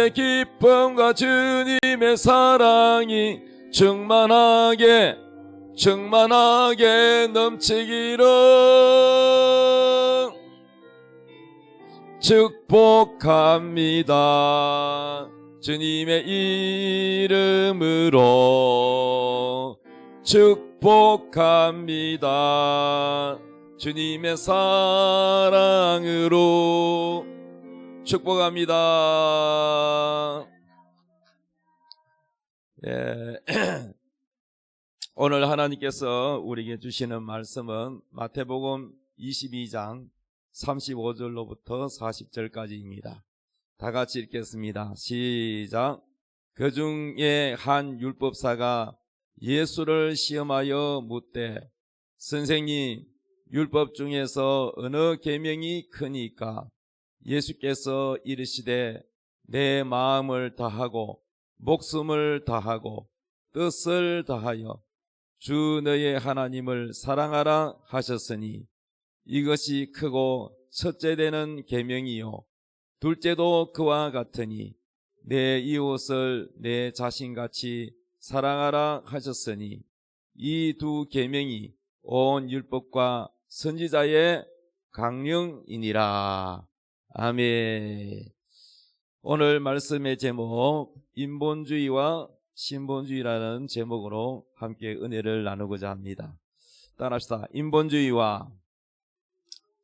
기쁨과 주님의 사랑이 충만하게 넘치기를 축복합니다. 주님의 이름으로 축복합니다. 주님의 사랑으로 축복합니다. 예. 오늘 하나님께서 우리에게 주시는 말씀은 마태복음 22장 35절로부터 40절까지입니다. 다 같이 읽겠습니다. 시작. 그 중에 한 율법사가 예수를 시험하여 묻되 선생님, 율법 중에서 어느 계명이 크니까? 예수께서 이르시되 내 마음을 다하고 목숨을 다하고 뜻을 다하여 주 너의 하나님을 사랑하라 하셨으니 이것이 크고 첫째 되는 계명이요 둘째도 그와 같으니 내 이웃을 내 자신같이 사랑하라 하셨으니 이 두 계명이 온 율법과 선지자의 강령이니라. 아멘. 오늘 말씀의 제목 인본주의와 신본주의라는 제목으로 함께 은혜를 나누고자 합니다. 따라합시다. 인본주의와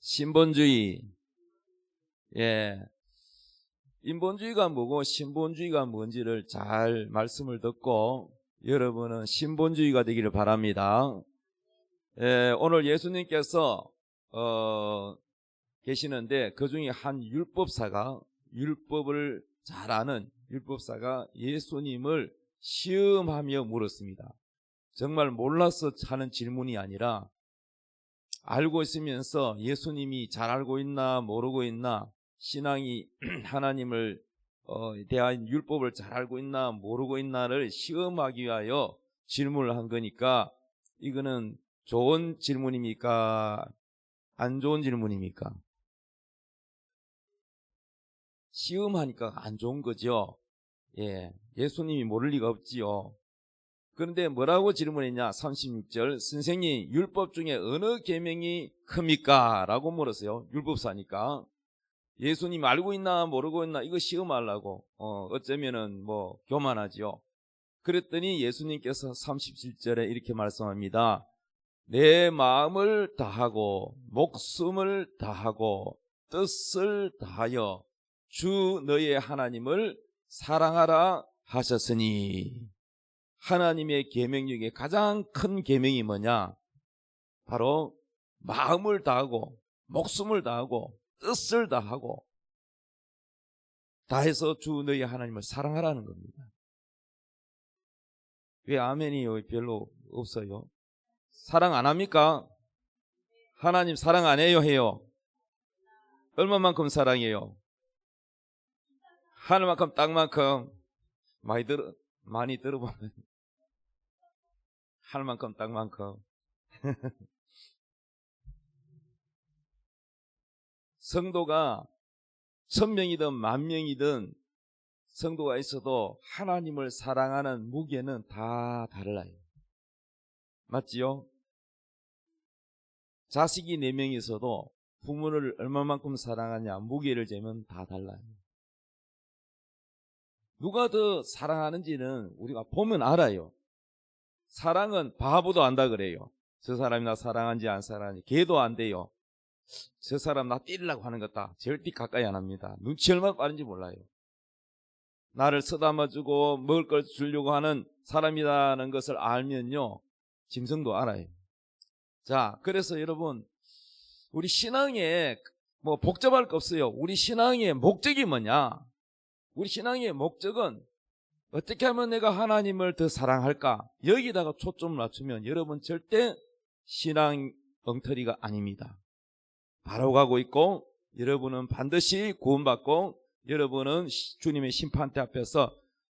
신본주의. 예. 인본주의가 뭐고 신본주의가 뭔지를 잘 말씀을 듣고 여러분은 신본주의가 되기를 바랍니다. 예, 오늘 예수님께서 계시는데 그 중에 한 율법사가 율법을 잘 아는 율법사가 예수님을 시험하며 물었습니다. 정말 몰라서 하는 질문이 아니라 알고 있으면서 예수님이 잘 알고 있나 모르고 있나, 신앙이 하나님을 대한 율법을 잘 알고 있나 모르고 있나를 시험하기 위하여 질문을 한 거니까 이거는 좋은 질문입니까? 안 좋은 질문입니까? 시험하니까 안 좋은 거죠. 예, 예수님이 모를 리가 없지요. 그런데 뭐라고 질문했냐? 36절. 선생님, 율법 중에 어느 계명이 큽니까? 라고 물었어요. 율법사니까. 예수님 알고 있나 모르고 있나 이거 시험하려고 어쩌면은 뭐 교만하지요. 그랬더니 예수님께서 37절에 이렇게 말씀합니다. 내 마음을 다하고 목숨을 다하고 뜻을 다하여 주 너의 하나님을 사랑하라 하셨으니. 하나님의 계명 중에 가장 큰 계명이 뭐냐? 바로 마음을 다하고 목숨을 다하고 뜻을 다하고 다해서 주 너희 하나님을 사랑하라는 겁니다. 왜 아멘이 별로 없어요? 사랑 안 합니까? 하나님 사랑 안 해요? 해요? 얼마만큼 사랑해요? 하늘만큼 땅만큼. 많이 들어보면 하늘만큼 땅만큼. 성도가 1000명이든 10,000명이든 성도가 있어도 하나님을 사랑하는 무게는 다 달라요. 맞지요? 자식이 4명 있어도 부모를 얼마만큼 사랑하냐 무게를 재면 다 달라요. 누가 더 사랑하는지는 우리가 보면 알아요. 사랑은 바보도 안다 그래요. 저 사람이 나 사랑하는지 안 사랑하는지. 걔도 안 돼요. 저 사람 나 때리려고 하는 것다. 절대 가까이 안 합니다. 눈치 얼마나 빠른지 몰라요. 나를 쓰다마주고 먹을 걸 주려고 하는 사람이라는 것을 알면요, 짐승도 알아요. 자, 그래서 여러분, 우리 신앙에 뭐 복잡할 거 없어요. 우리 신앙의 목적이 뭐냐? 우리 신앙의 목적은 어떻게 하면 내가 하나님을 더 사랑할까? 여기다가 초점을 맞추면 여러분 절대 신앙 엉터리가 아닙니다. 바로 가고 있고 여러분은 반드시 구원받고 여러분은 주님의 심판대 앞에서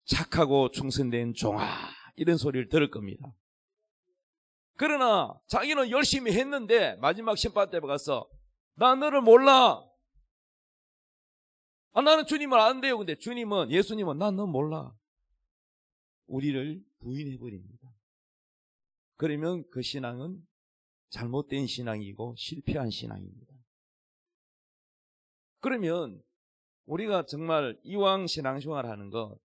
착하고 충성된 종아 이런 소리를 들을 겁니다. 그러나 자기는 열심히 했는데 마지막 심판대 앞에 가서 나 너를 몰라. 나는 주님을 아는데요. 근데 예수님은 난 너 몰라. 우리를 부인해버립니다. 그러면 그 신앙은 잘못된 신앙이고 실패한 신앙입니다. 그러면 우리가 정말 이왕 신앙생활 하는 거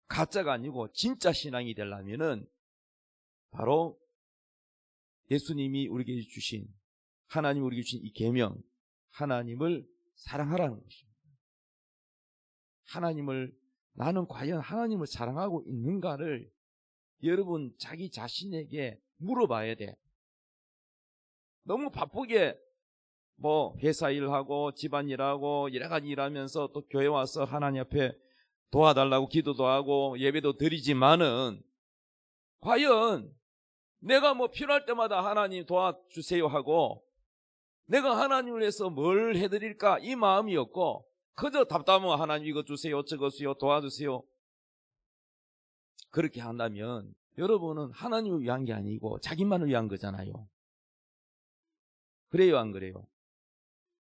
가짜가 아니고 진짜 신앙이 되려면은 바로 예수님이 우리에게 주신, 하나님 우리에게 주신 이 계명, 하나님을 사랑하라는 것입니다. 나는 과연 하나님을 사랑하고 있는가를 여러분 자기 자신에게 물어봐야 돼. 너무 바쁘게 회사 일하고 집안일하고 여러 가지 일하면서 또 교회 와서 하나님 앞에 도와달라고 기도도 하고 예배도 드리지만은 과연 내가 필요할 때마다 하나님 도와주세요 하고 내가 하나님을 위해서 뭘 해드릴까 이 마음이 없고 그저 답답하면 하나님 이거 주세요 저거 주세요 도와주세요. 그렇게 한다면 여러분은 하나님을 위한 게 아니고 자기만을 위한 거잖아요. 그래요 안 그래요?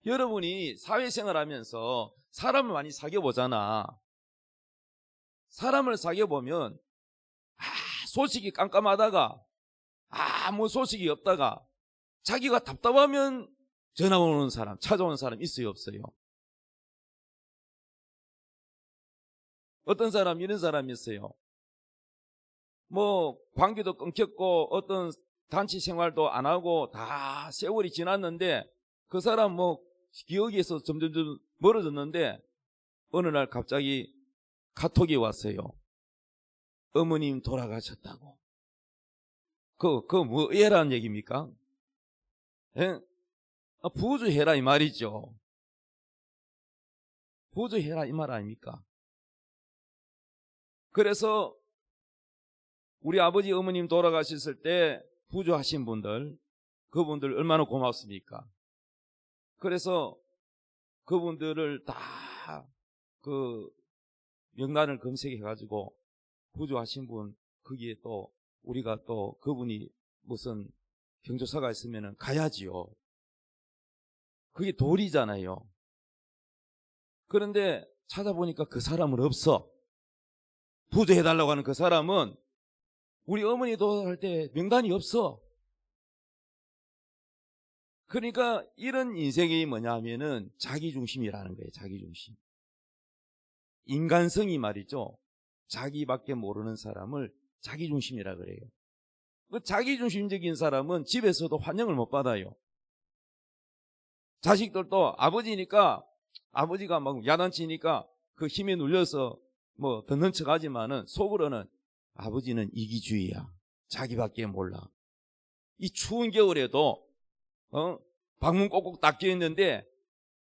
여러분이 사회생활 하면서 사람을 많이 사귀어보잖아. 사람을 사귀어보면 소식이 깜깜하다가 아무 소식이 없다가 자기가 답답하면 전화 오는 사람, 찾아오는 사람 있어요 없어요? 어떤 사람 이런 사람이 있어요. 관계도 끊겼고 어떤 단체 생활도 안 하고 다 세월이 지났는데 그 사람 기억에서 점점 멀어졌는데 어느 날 갑자기 카톡이 왔어요. 어머님 돌아가셨다고. 뭐해라는 얘기입니까? 예? 부조해라 이 말이죠. 부조해라 이 말 아닙니까? 그래서 우리 아버지 어머님 돌아가셨을 때 부조하신 분들, 그분들 얼마나 고맙습니까? 그래서 그분들을 다 명단을 검색해가지고 부조하신 분 거기에 또 우리가 또 그분이 무슨 경조사가 있으면 가야지요. 그게 도리잖아요. 그런데 찾아보니까 그 사람은 없어. 부조해달라고 하는 그 사람은 우리 어머니 도할 때 명단이 없어. 그러니까 이런 인생이 뭐냐 하면은 자기중심이라는 거예요. 자기중심. 인간성이 말이죠. 자기밖에 모르는 사람을 자기중심이라 그래요. 그 자기중심적인 사람은 집에서도 환영을 못 받아요. 자식들도 아버지가 막 야단치니까 그 힘에 눌려서 듣는 척 하지만은 속으로는 아버지는 이기주의야. 자기밖에 몰라. 이 추운 겨울에도 방문 꼭꼭 닫혀 있는데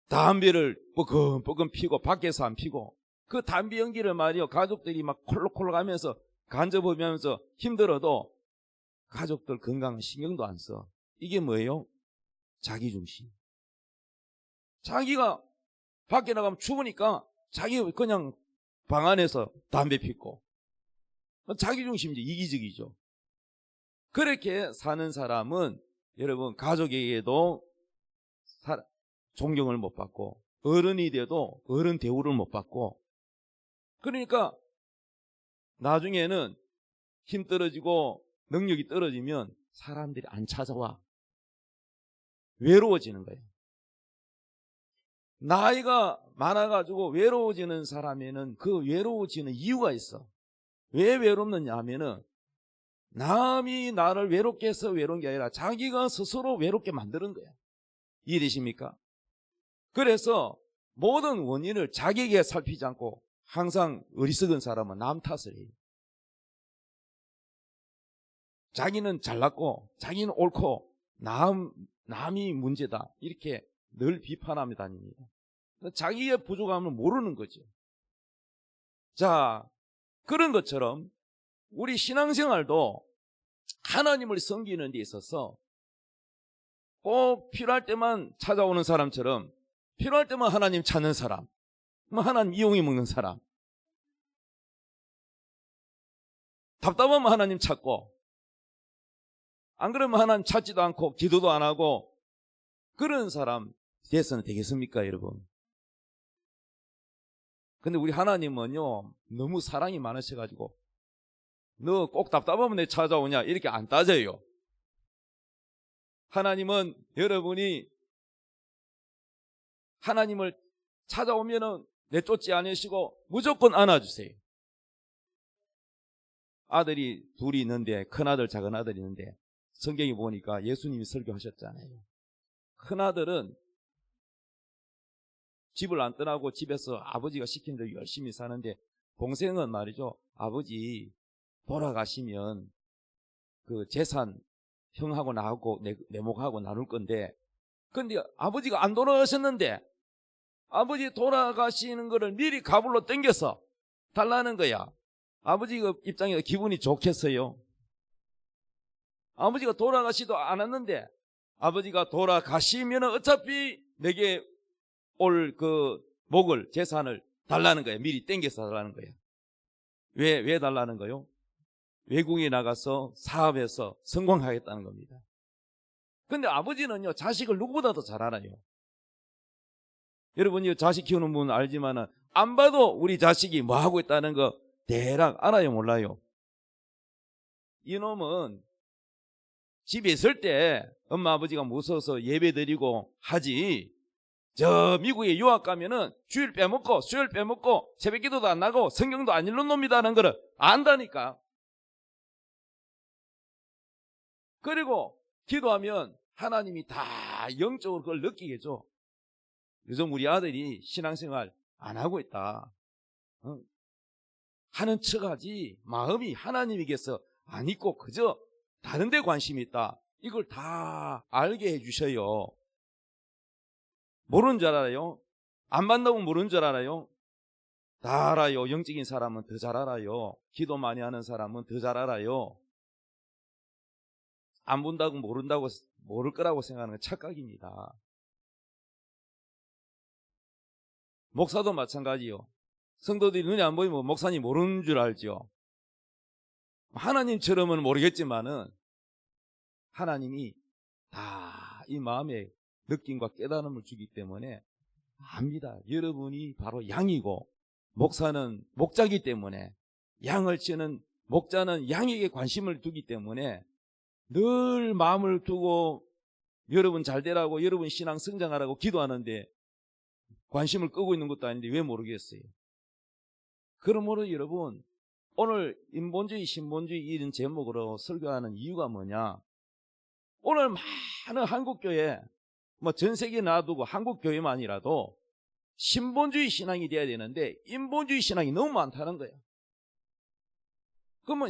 담배를 뻐금뻐금 피고 밖에서 안 피고 그 담배 연기를 말이요 가족들이 막 콜록콜록 하면서 간접하면서 힘들어도 가족들 건강은 신경도 안 써. 이게 뭐예요? 자기중심. 자기가 밖에 나가면 추우니까 자기 그냥 방 안에서 담배 피고 자기중심이죠. 이기적이죠. 그렇게 사는 사람은 여러분 가족에게도 존경을 못 받고 어른이 돼도 어른 대우를 못 받고 그러니까 나중에는 힘 떨어지고 능력이 떨어지면 사람들이 안 찾아와. 외로워지는 거예요. 나이가 많아가지고 외로워지는 사람에는 그 외로워지는 이유가 있어. 왜 외롭느냐 하면은 남이 나를 외롭게 해서 외로운 게 아니라 자기가 스스로 외롭게 만드는 거야. 이해되십니까? 그래서 모든 원인을 자기에게 살피지 않고 항상 어리석은 사람은 남 탓을 해요. 자기는 잘났고 자기는 옳고 남이 문제다 이렇게 늘 비판하며 다닙니다. 자기의 부족함을 모르는 거죠. 자, 그런 것처럼 우리 신앙생활도 하나님을 섬기는 데 있어서 꼭 필요할 때만 찾아오는 사람처럼 필요할 때만 하나님 찾는 사람, 하나님 이용해 먹는 사람, 답답하면 하나님 찾고 안 그러면 하나님 찾지도 않고 기도도 안 하고 그런 사람 돼서는 되겠습니까 여러분? 근데 우리 하나님은요, 너무 사랑이 많으셔가지고, 너 꼭 답답하면 내 찾아오냐? 이렇게 안 따져요. 하나님은 여러분이 하나님을 찾아오면은 내쫓지 않으시고 무조건 안아주세요. 아들이 둘이 있는데, 큰아들, 작은아들이 있는데, 성경에 보니까 예수님이 설교하셨잖아요. 큰아들은 집을 안 떠나고 집에서 아버지가 시킨 대로 열심히 사는데, 동생은 말이죠, 아버지 돌아가시면 그 재산 형하고 나하고 내목하고 나눌 건데, 근데 아버지가 안 돌아가셨는데 아버지 돌아가시는 거를 미리 가불로 땡겨서 달라는 거야. 아버지 입장에서 기분이 좋겠어요? 아버지가 돌아가시도 않았는데 아버지가 돌아가시면 어차피 내게 올 그 목을, 재산을 달라는 거야. 미리 땡겨서 달라는 거야. 왜 달라는 거요? 외국에 나가서 사업해서 성공하겠다는 겁니다. 근데 아버지는요, 자식을 누구보다도 잘 알아요. 여러분이 자식 키우는 분 알지만은 안 봐도 우리 자식이 뭐 하고 있다는 거 대략 알아요, 몰라요? 이놈은 집에 있을 때 엄마 아버지가 무서워서 예배 드리고 하지, 저 미국에 유학 가면은 주일 빼먹고 수요일 빼먹고 새벽 기도도 안 나고 성경도 안 읽는 놈이다는 거를 안다니까. 그리고 기도하면 하나님이 다 영적으로 그걸 느끼게 해줘. 요즘 우리 아들이 신앙생활 안 하고 있다, 하는 척하지 마음이 하나님에게서 안 있고 그저 다른 데 관심이 있다, 이걸 다 알게 해주셔요. 모르는 줄 알아요? 안 만나고 모르는 줄 알아요? 다 알아요. 영적인 사람은 더 잘 알아요. 기도 많이 하는 사람은 더 잘 알아요. 안 본다고 모른다고 모를 거라고 생각하는 건 착각입니다. 목사도 마찬가지요. 성도들이 눈에 안 보이면 목사님 모르는 줄 알죠. 하나님처럼은 모르겠지만은 하나님이 다 이 마음에 느낌과 깨달음을 주기 때문에 압니다. 여러분이 바로 양이고 목사는 목자이기 때문에, 양을 치는 목자는 양에게 관심을 두기 때문에 늘 마음을 두고 여러분 잘 되라고, 여러분 신앙 성장하라고 기도하는데 관심을 끄고 있는 것도 아닌데 왜 모르겠어요? 그러므로 여러분, 오늘 인본주의, 신본주의 이런 제목으로 설교하는 이유가 뭐냐? 오늘 많은 한국교회, 뭐 전 세계 놔두고 한국교회만이라도 신본주의 신앙이 돼야 되는데 인본주의 신앙이 너무 많다는 거예요. 그러면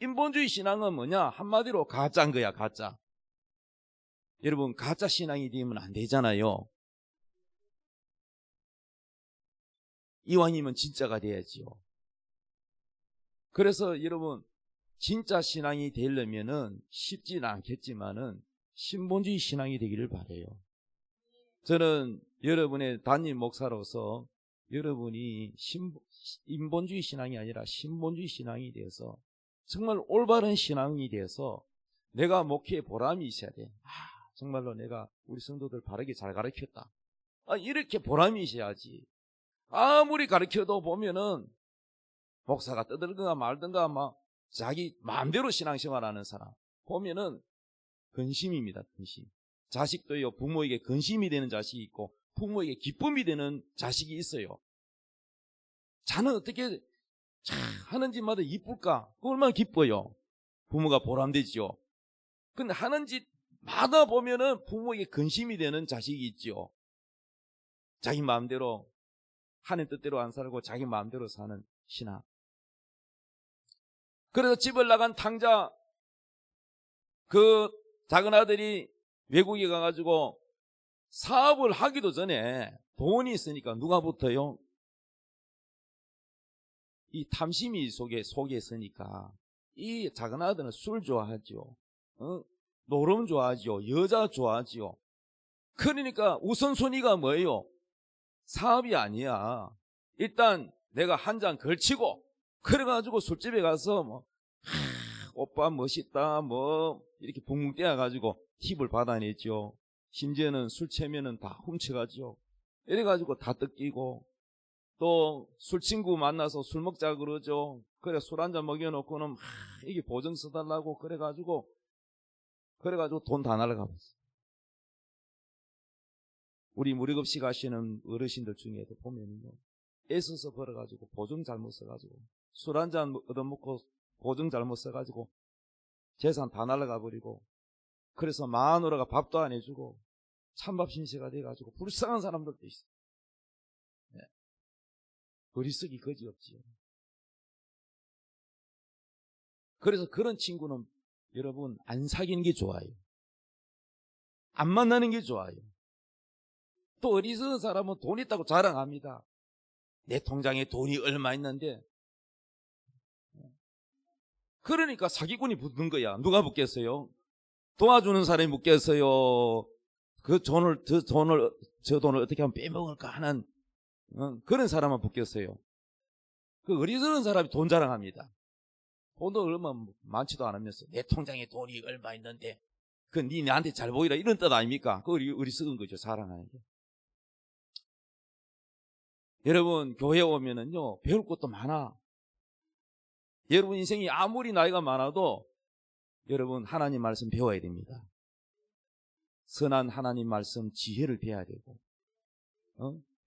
인본주의 신앙은 뭐냐? 한마디로 가짜인 거야, 가짜. 여러분, 가짜 신앙이 되면 안 되잖아요. 이왕이면 진짜가 돼야지요. 그래서 여러분, 진짜 신앙이 되려면은 쉽지는 않겠지만은 신본주의 신앙이 되기를 바라요. 저는 여러분의 담임 목사로서 여러분이 인본주의 신앙이 아니라 신본주의 신앙이 되어서 정말 올바른 신앙이 되어서 내가 목회에 보람이 있어야 돼. 정말로 내가 우리 성도들 바르게 잘 가르쳤다, 이렇게 보람이 있어야지. 아무리 가르쳐도 보면은 목사가 떠들든가 말든가 막 자기 마음대로 신앙생활하는 사람 보면은 근심입니다. 근심. 자식도요, 부모에게 근심이 되는 자식이 있고 부모에게 기쁨이 되는 자식이 있어요. 자는 어떻게 하는 짓마다 이쁠까? 얼마나 기뻐요. 부모가 보람되지요. 근데 하는 짓마다 보면은 부모에게 근심이 되는 자식이 있죠. 자기 마음대로, 하는 뜻대로 안 살고 자기 마음대로 사는 신앙. 그래서 집을 나간 탕자, 그 작은 아들이 외국에 가가지고 사업을 하기도 전에 돈이 있으니까 누가 붙어요? 이 탐심이 속에 있으니까 이 작은 아들은 술 좋아하죠. 노름 좋아하죠. 여자 좋아하죠. 그러니까 우선순위가 뭐예요? 사업이 아니야. 일단 내가 한 잔 걸치고 그래가지고 술집에 가서 뭐 오빠 멋있다 뭐 이렇게 붕붕 떼어가지고 팁을 받아내죠. 심지어는 술 채면은 다 훔쳐가죠. 이래가지고 다 뜯기고 또 술 친구 만나서 술 먹자 그러죠. 그래 술 한잔 먹여놓고는 이게 보증 써달라고 그래가지고 돈 다 날아가버렸어요. 우리 무료급식 하시는 어르신들 중에도 보면요, 애써서 벌어가지고 보증 잘못 써가지고 술 한잔 얻어먹고 보증 잘못 써가지고 재산 다 날아가 버리고, 그래서 마누라가 밥도 안 해주고 찬밥 신세가 돼가지고 불쌍한 사람들도 있어요. 네. 어리석이 거지없지요. 그래서 그런 친구는 여러분 안 사귀는 게 좋아요. 안 만나는 게 좋아요. 또 어리석은 사람은 돈 있다고 자랑합니다. 내 통장에 돈이 얼마 있는데. 그러니까 사기꾼이 붙는 거야. 누가 붙겠어요? 도와주는 사람이 붙겠어요? 저 돈을 어떻게 하면 빼먹을까 하는 그런 사람은 붙겠어요. 그 어리석은 사람이 돈 자랑합니다. 돈도 얼마 많지도 않으면서 내 통장에 돈이 얼마 있는데 그 니 나한테 잘 보이라 이런 뜻 아닙니까? 그 어리석은 거죠. 자랑하는 게. 여러분 교회 오면은요 배울 것도 많아. 여러분 인생이 아무리 나이가 많아도 여러분 하나님 말씀 배워야 됩니다. 선한 하나님 말씀 지혜를 배워야 되고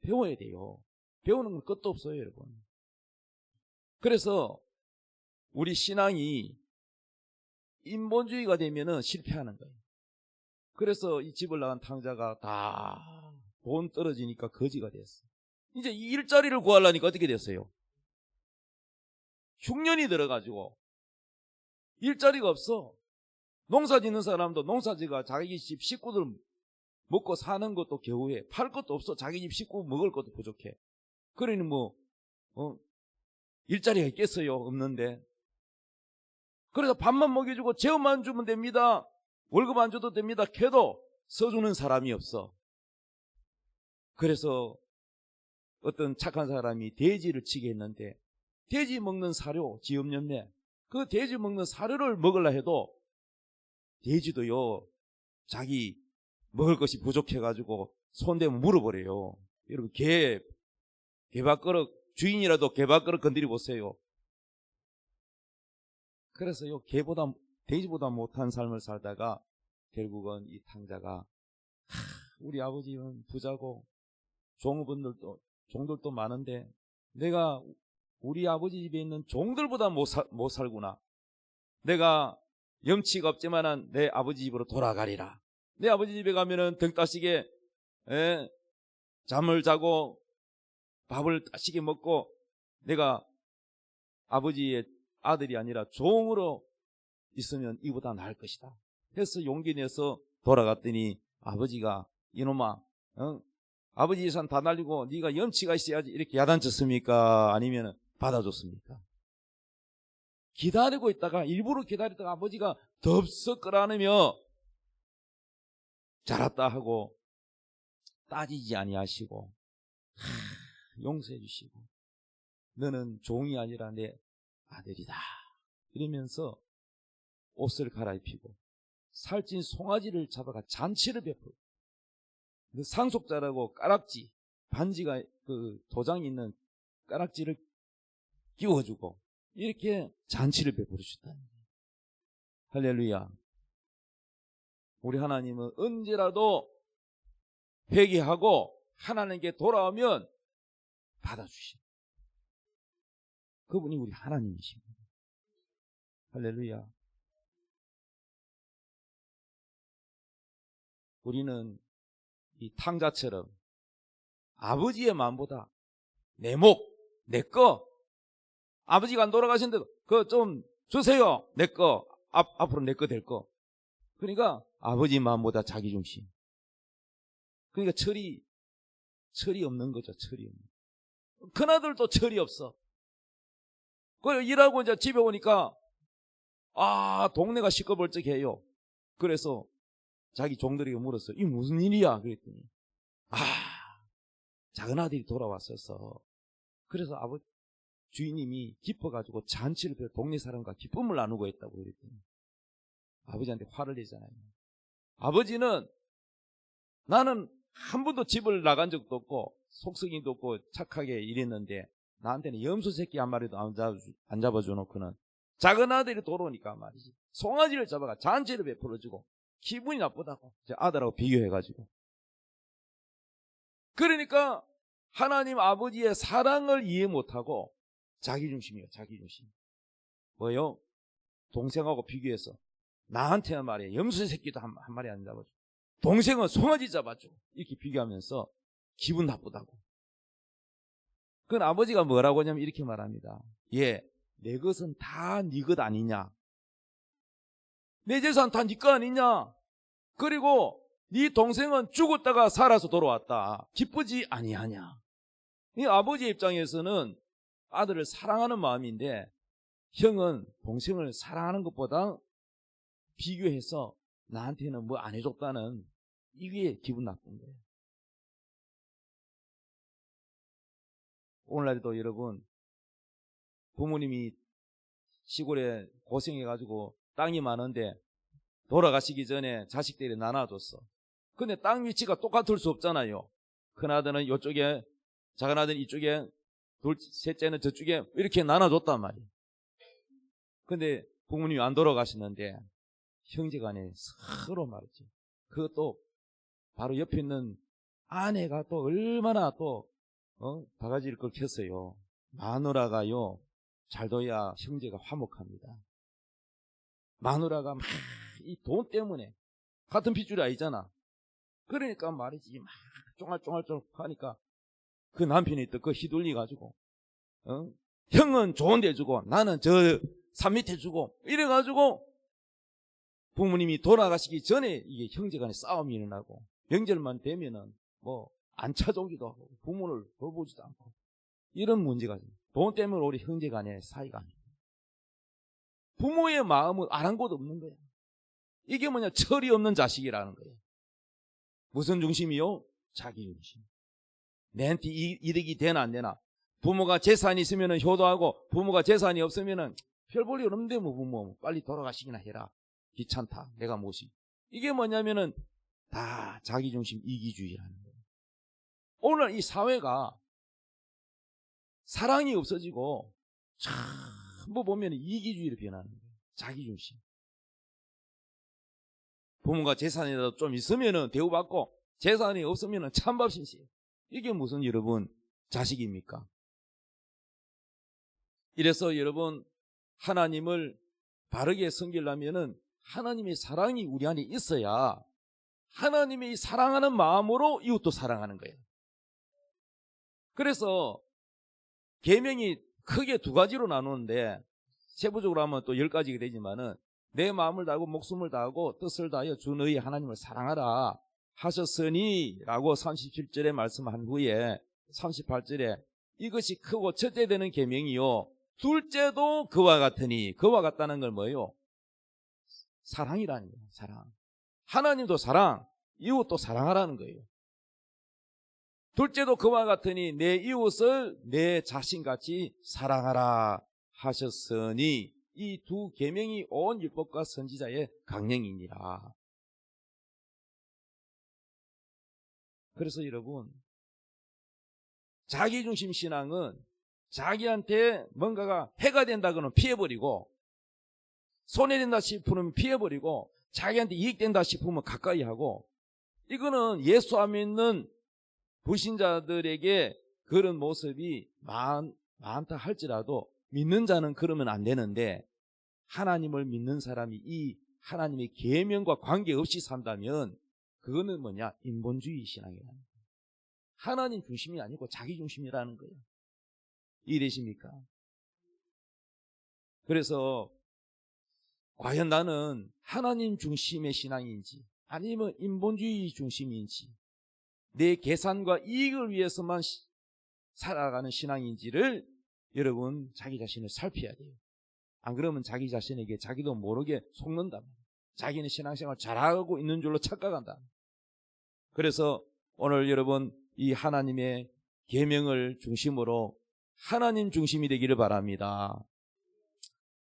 배워야 돼요. 배우는 건 끝도 없어요 여러분. 그래서 우리 신앙이 인본주의가 되면은 실패하는 거예요. 그래서 이 집을 나간 탕자가 다 돈 떨어지니까 거지가 됐어. 이제 이 일자리를 구하려니까 어떻게 됐어요? 흉년이 들어가지고 일자리가 없어. 농사 짓는 사람도 농사지가 자기 집 식구들 먹고 사는 것도 겨우해. 팔 것도 없어. 자기 집 식구 먹을 것도 부족해. 그러니 일자리가 있겠어요? 없는데. 그래서 밥만 먹여주고 재원만 주면 됩니다. 월급 안 줘도 됩니다. 캐도 써주는 사람이 없어. 그래서 어떤 착한 사람이 돼지를 치게 했는데 돼지 먹는 사료, 지업연매, 그 돼지 먹는 사료를 먹으려 해도 돼지도요 자기 먹을 것이 부족해가지고 손대면 물어버려요. 여러분 개밥그릇 주인이라도 개밥그릇 건드려 보세요. 그래서요 돼지보다 못한 삶을 살다가 결국은 이 탕자가 우리 아버지는 부자고 종들도 많은데 내가 우리 아버지 집에 있는 종들보다 못 살구나. 내가 염치가 없지만은 내 아버지 집으로 돌아가리라. 내 아버지 집에 가면은 등 따시게 잠을 자고 밥을 따시게 먹고 내가 아버지의 아들이 아니라 종으로 있으면 이보다 나을 것이다. 해서 용기 내서 돌아갔더니 아버지가 이놈아 아버지 재산 다 날리고 네가 염치가 있어야지 이렇게 야단쳤습니까? 아니면 받아줬습니까? 기다리고 있다가 일부러 기다리다가 아버지가 덥석 끌어안으며 잘했다 하고 따지지 아니하시고 용서해 주시고 너는 종이 아니라 내 아들이다 이러면서 옷을 갈아입히고 살찐 송아지를 잡아가 잔치를 베풀고 상속자라고 까락지 반지가 그 도장이 있는 까락지를 끼워주고 이렇게 잔치를 베풀으셨다. 할렐루야. 우리 하나님은 언제라도 회개하고 하나님께 돌아오면 받아주십니다. 그분이 우리 하나님이십니다. 할렐루야. 우리는 이 탕자처럼 아버지의 마음보다 내 목, 내 거, 아버지가 안 돌아가신데도 그거 좀 주세요. 내 거, 앞으로 내 거 될 거. 그러니까 아버지 마음보다 자기 중심. 그러니까 철이 없는 거죠. 철이 없는. 큰아들도 철이 없어. 그래 일하고 이제 집에 오니까 동네가 시끌벅적해요. 그래서 자기 종들에게 물었어요. 이 무슨 일이야? 그랬더니 작은 아들이 돌아왔었어. 그래서 주인님이 기뻐가지고 잔치를 펴 동네 사람과 기쁨을 나누고 했다고 그랬더니 아버지한테 화를 내잖아요. 아버지는 나는 한 번도 집을 나간 적도 없고 속성이도 없고 착하게 일했는데 나한테는 염소 새끼 한 마리도 안 잡아줘놓고는 작은 아들이 돌아오니까 말이지 송아지를 잡아가 잔치를 베풀어주고 기분이 나쁘다고 제 아들하고 비교해가지고. 그러니까 하나님 아버지의 사랑을 이해 못하고 자기중심이에요. 자기중심. 뭐요? 동생하고 비교해서 나한테는 말이에요 염소 새끼도 한 마리 안 잡아줘. 동생은 송아지 잡아줘. 이렇게 비교하면서 기분 나쁘다고. 그건 아버지가 뭐라고 하냐면 이렇게 말합니다. 예, 내 것은 다 네 것 아니냐? 내 재산 다 네 거 아니냐? 그리고 네 동생은 죽었다가 살아서 돌아왔다. 기쁘지 아니하냐? 이 아버지의 입장에서는 아들을 사랑하는 마음인데 형은 동생을 사랑하는 것보다 비교해서 나한테는 뭐 안 해줬다는 이게 기분 나쁜 거예요. 오늘날에도 여러분 부모님이 시골에 고생해가지고 땅이 많은데 돌아가시기 전에 자식들이 나눠줬어. 근데 땅 위치가 똑같을 수 없잖아요. 큰아들은 이쪽에, 작은아들은 이쪽에, 셋째는 저쪽에 이렇게 나눠줬단 말이에요. 근데 부모님이 안 돌아가시는데 형제간에 서로 말이죠. 그것도 바로 옆에 있는 아내가 또 얼마나 또 바가지를 긁혔어요. 마누라가요 잘 둬야 형제가 화목합니다. 마누라가 막 이 돈 때문에 같은 핏줄이 아니잖아. 그러니까 말이지 막 쫑알쫑알 하니까 그 남편이 또 그 휘둘리 가지고 형은 좋은 데 주고 나는 저 산 밑에 주고 이래가지고 부모님이 돌아가시기 전에 이게 형제간에 싸움이 일어나고 명절만 되면은 뭐 안 찾아오기도 하고 부모를 돌보지도 않고 이런 문제가 돈 때문에 우리 형제간에 사이가 안 돼요. 부모의 마음은 아랑곳 없는 거야. 이게 뭐냐? 철이 없는 자식이라는 거예요. 무슨 중심이요? 자기 중심. 내한테 이득이 되나 안 되나. 부모가 재산이 있으면 효도하고 부모가 재산이 없으면 별 볼 일 없는데 뭐 부모 빨리 돌아가시기나 해라. 귀찮다. 내가 모시. 이게 뭐냐면은 다 자기 중심 이기주의라는 거예요. 오늘 이 사회가 사랑이 없어지고 전부 보면 이기주의로 변하는 거예요. 자기 중심. 부모가 재산이라도 좀 있으면은 대우받고 재산이 없으면은 찬밥신시해요. 이게 무슨 여러분 자식입니까? 이래서 여러분 하나님을 바르게 섬기려면은 하나님의 사랑이 우리 안에 있어야 하나님의 사랑하는 마음으로 이웃도 사랑하는 거예요. 그래서 계명이 크게 두 가지로 나누는데 세부적으로 하면 또 10가지가 되지만은 내 마음을 다하고 목숨을 다하고 뜻을 다하여 주 너희 하나님을 사랑하라 하셨으니 라고 37절에 말씀한 후에 38절에 이것이 크고 첫째 되는 계명이요 둘째도 그와 같으니 그와 같다는 걸 뭐예요? 사랑이라는 거예요. 사랑. 하나님도 사랑, 이웃도 사랑하라는 거예요. 둘째도 그와 같으니 내 이웃을 내 자신같이 사랑하라 하셨으니 이 두 계명이 온 율법과 선지자의 강령이니라. 그래서 여러분 자기중심 신앙은 자기한테 뭔가가 해가 된다고는 피해버리고 손해된다 싶으면 피해버리고 자기한테 이익된다 싶으면 가까이 하고 이거는 예수 안 믿는 불신자들에게 그런 모습이 많다 할지라도 믿는 자는 그러면 안 되는데 하나님을 믿는 사람이 이 하나님의 계명과 관계없이 산다면 그거는 뭐냐? 인본주의 신앙이라는 거예요. 하나님 중심이 아니고 자기 중심이라는 거예요. 이해되십니까? 그래서 과연 나는 하나님 중심의 신앙인지 아니면 인본주의 중심인지 내 계산과 이익을 위해서만 살아가는 신앙인지를 여러분 자기 자신을 살펴야 돼요. 안 그러면 자기 자신에게 자기도 모르게 속는다. 자기는 신앙생활 잘하고 있는 줄로 착각한다. 그래서 오늘 여러분 이 하나님의 계명을 중심으로 하나님 중심이 되기를 바랍니다.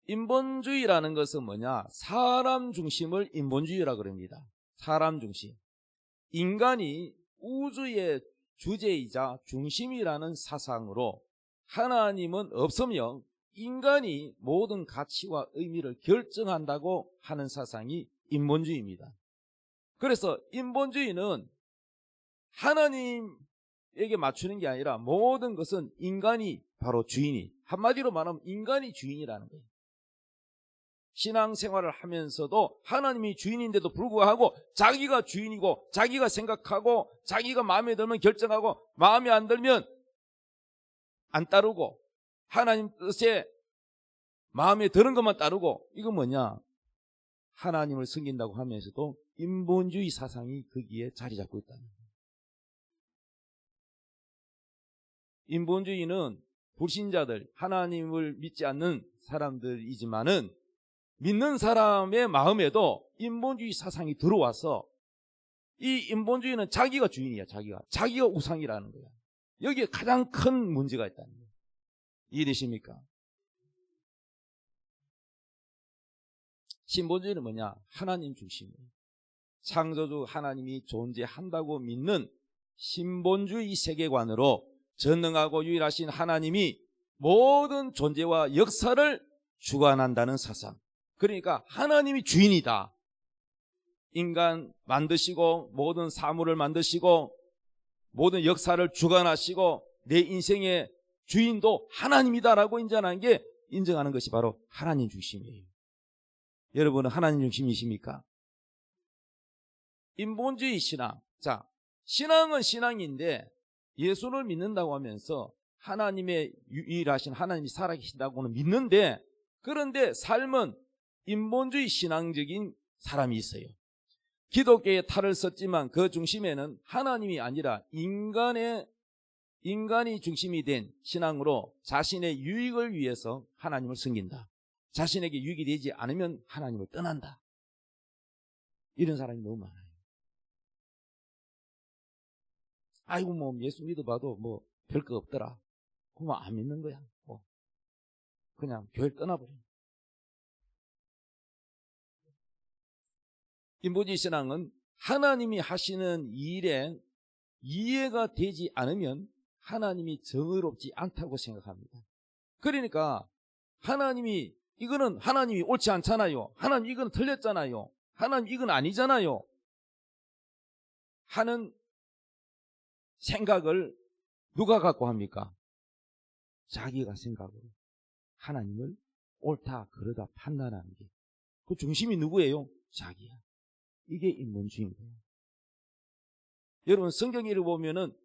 인본주의라는 것은 뭐냐? 사람 중심을 인본주의라 그럽니다. 사람 중심. 인간이 우주의 주제이자 중심이라는 사상으로 하나님은 없으며 인간이 모든 가치와 의미를 결정한다고 하는 사상이 인본주의입니다. 그래서 인본주의는 하나님에게 맞추는 게 아니라 모든 것은 인간이 바로 주인이, 한마디로 말하면 인간이 주인이라는 거예요. 신앙생활을 하면서도 하나님이 주인인데도 불구하고 자기가 주인이고 자기가 생각하고 자기가 마음에 들면 결정하고 마음에 안 들면 안 따르고 하나님 뜻에 마음에 드는 것만 따르고, 이건 뭐냐? 하나님을 섬긴다고 하면서도 인본주의 사상이 거기에 자리 잡고 있다는 거예요. 인본주의는 불신자들, 하나님을 믿지 않는 사람들이지만은 믿는 사람의 마음에도 인본주의 사상이 들어와서 이 인본주의는 자기가 주인이야. 자기가 우상이라는 거야. 여기에 가장 큰 문제가 있다는 거예요. 이해되십니까? 신본주의는 뭐냐? 하나님 중심이에요. 창조주 하나님이 존재한다고 믿는 신본주의 세계관으로 전능하고 유일하신 하나님이 모든 존재와 역사를 주관한다는 사상. 그러니까 하나님이 주인이다. 인간 만드시고 모든 사물을 만드시고 모든 역사를 주관하시고 내 인생의 주인도 하나님이다라고 인정하는 것이 바로 하나님 중심이에요. 여러분은 하나님 중심이십니까? 인본주의 신앙. 자, 신앙은 신앙인데 예수를 믿는다고 하면서 하나님의 유일하신 하나님이 살아계신다고는 믿는데, 그런데 삶은 인본주의 신앙적인 사람이 있어요. 기독교의 탈을 썼지만 그 중심에는 하나님이 아니라 인간이 중심이 된 신앙으로 자신의 유익을 위해서 하나님을 섬긴다. 자신에게 유익이 되지 않으면 하나님을 떠난다. 이런 사람이 너무 많아요. 아이고 뭐 예수 믿어봐도 뭐 별거 없더라. 그러면 안 믿는 거야. 뭐 그냥 교회를 떠나버려. 인본주의 신앙은 하나님이 하시는 일에 이해가 되지 않으면 하나님이 정의롭지 않다고 생각합니다. 그러니까 이거는 하나님이 옳지 않잖아요. 하나님 이건 틀렸잖아요. 하나님 이건 아니잖아요. 하는 생각을 누가 갖고 합니까? 자기가 생각으로 하나님을 옳다 그러다 판단하는 게. 그 중심이 누구예요? 자기야. 이게 인본주의인 거예요. 여러분 성경을 보면은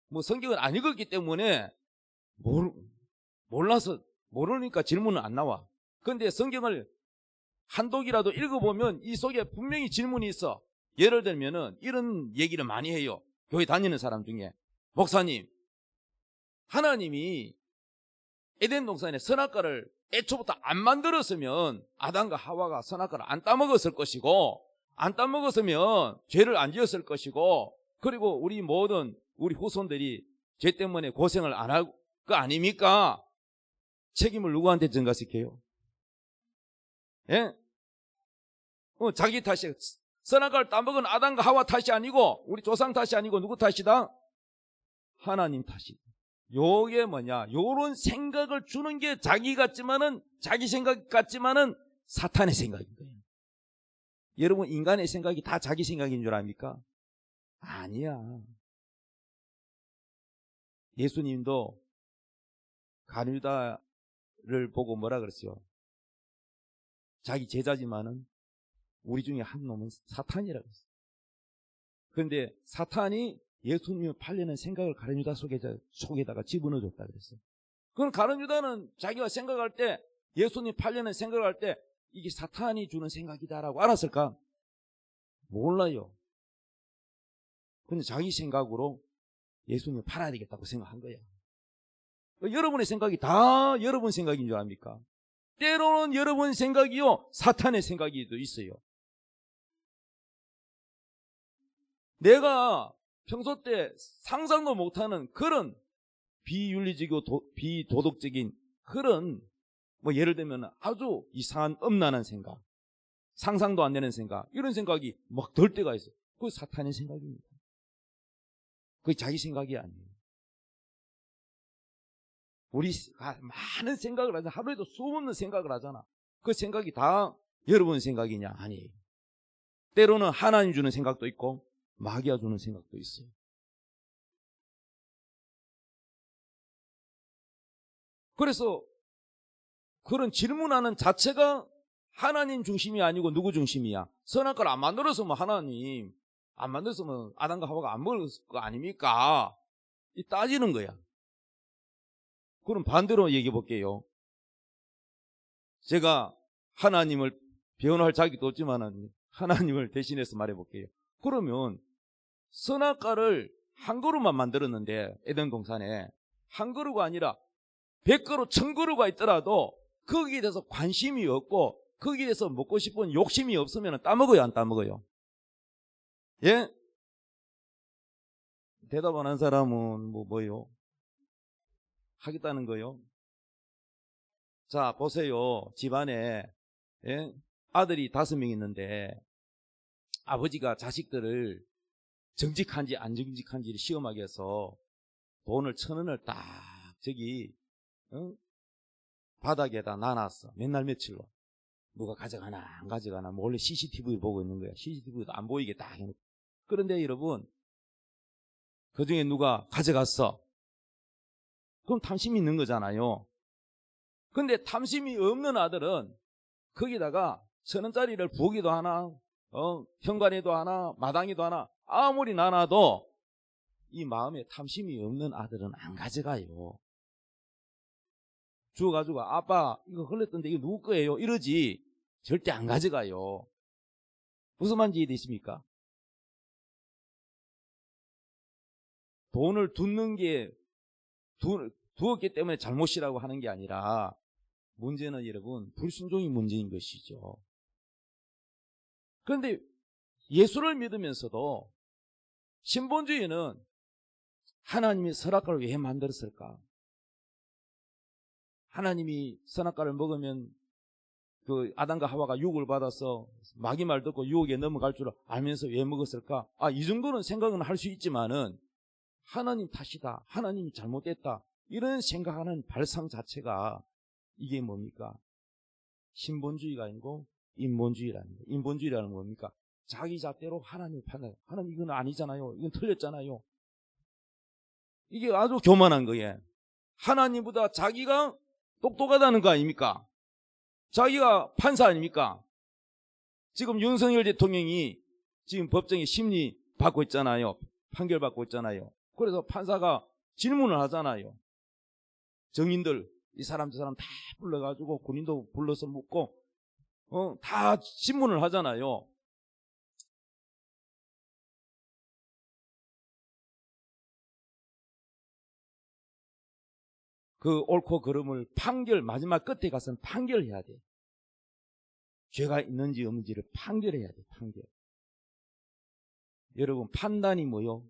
뭐 성경을 안 읽었기 때문에 몰라서 모르니까 질문은 안 나와. 그런데 성경을 한 독이라도 읽어보면 이 속에 분명히 질문이 있어. 예를 들면은 이런 얘기를 많이 해요. 교회 다니는 사람 중에. 목사님, 하나님이 에덴 동산에 선악과를 애초부터 안 만들었으면 아담과 하와가 선악과를 안 따먹었을 것이고, 안 따먹었으면 죄를 안 지었을 것이고, 그리고 우리 후손들이 죄 때문에 고생을 안 할 거 아닙니까? 책임을 누구한테 전가시켜요? 예? 자기 탓이에요. 선악과를 따먹은 아담과 하와 탓이 아니고 우리 조상 탓이 아니고 누구 탓이다? 하나님 탓이다. 요게 뭐냐? 요런 생각을 주는 게 자기 생각 같지만은 사탄의 생각인 거예요. 여러분 인간의 생각이 다 자기 생각인 줄 압니까? 아니야. 예수님도 가룟유다를 보고 뭐라 그랬어요? 자기 제자지만은 우리 중에 한 놈은 사탄이라고 했어요. 그런데 사탄이 예수님을 팔려는 생각을 가룟유다 속에다가 집어넣어줬다 그랬어요. 그럼 가룟유다는 자기가 생각할 때, 예수님 팔려는 생각을 할 때 이게 사탄이 주는 생각이다라고 알았을까? 몰라요. 근데 자기 생각으로 예수님을 팔아야 되겠다고 생각한 거야. 여러분의 생각이 다 여러분 생각인 줄 압니까? 때로는 여러분 생각이요 사탄의 생각이도 있어요. 내가 평소 때 상상도 못하는 그런 비윤리적이고 비도덕적인 그런 뭐 예를 들면 아주 이상한 음란한 생각, 상상도 안 되는 생각, 이런 생각이 막 들 때가 있어요. 그게 사탄의 생각입니다. 그게 자기 생각이 아니에요. 우리가 많은 생각을 하잖아. 하루에도 수없는 생각을 하잖아. 그 생각이 다 여러분 생각이냐? 아니에요. 때로는 하나님 주는 생각도 있고 마귀가 주는 생각도 있어요. 그래서 그런 질문하는 자체가 하나님 중심이 아니고 누구 중심이야? 선악과를 안 만들었으면 하나님, 안 만들었으면 아담과 하와가 안 먹었을 거 아닙니까? 이 따지는 거야. 그럼 반대로 얘기해 볼게요. 제가 하나님을 변호할 자격도 없지만 하나님을 대신해서 말해 볼게요. 그러면 선악과를 한 그루만 만들었는데 에덴 동산에 한 그루가 아니라 100그루, 1000그루가 있더라도 거기에 대해서 관심이 없고 거기에 대해서 먹고 싶은 욕심이 없으면 따먹어요, 안 따먹어요? 예? 대답 안 한 사람은 뭐요? 하겠다는 거요? 자, 보세요. 집안에 예? 아들이 5명 있는데 아버지가 자식들을 정직한지 안 정직한지를 시험하기 위해서 돈을 1000원을 딱 저기 바닥에다 놔놨어. 맨날 며칠로. 누가 가져가나 안 가져가나 몰래 CCTV를 보고 있는 거야. CCTV도 안 보이게 딱 해놓고. 그런데 여러분, 그중에 누가 가져갔어. 그럼 탐심이 있는 거잖아요. 근데 탐심이 없는 아들은 거기다가 1000원짜리를 부엌에도 하나, 현관에도 하나, 마당에도 하나, 아무리 놔놔도 이 마음에 탐심이 없는 아들은 안 가져가요. 주워가지고 아빠 이거 흘렸던데 이거 누구 거예요? 이러지 절대 안 가져가요. 무슨 말인지 이해되십니까? 돈을 두었기 때문에 잘못이라고 하는 게 아니라 문제는 여러분 불순종이 문제인 것이죠. 그런데 예수를 믿으면서도 신본주의는 하나님이 선악과를 왜 만들었을까? 하나님이 선악과를 먹으면 그 아담과 하와가 유혹을 받아서 마귀 말 듣고 유혹에 넘어갈 줄 알면서 왜 먹었을까? 이 정도는 생각은 할 수 있지만은 하나님 탓이다, 하나님이 잘못됐다 이런 생각하는 발상 자체가 이게 뭡니까? 신본주의가 아니고 인본주의라는 거예요. 인본주의라는 뭡니까? 자기 잣대로 하나님을 판단해요. 하나님 이건 아니잖아요. 이건 틀렸잖아요. 이게 아주 교만한 거예요. 하나님보다 자기가 똑똑하다는 거 아닙니까? 자기가 판사 아닙니까? 지금 윤석열 대통령이 지금 법정에 심리 받고 있잖아요. 판결 받고 있잖아요. 그래서 판사가 질문을 하잖아요. 정인들 이 사람 저 사람 다 불러가지고 군인도 불러서 묻고 다 질문을 하잖아요. 그 옳고 그름을 마지막 끝에 가서는 판결해야 돼. 죄가 있는지 없는지를 판결해야 돼. 판결. 여러분 판단이 뭐요?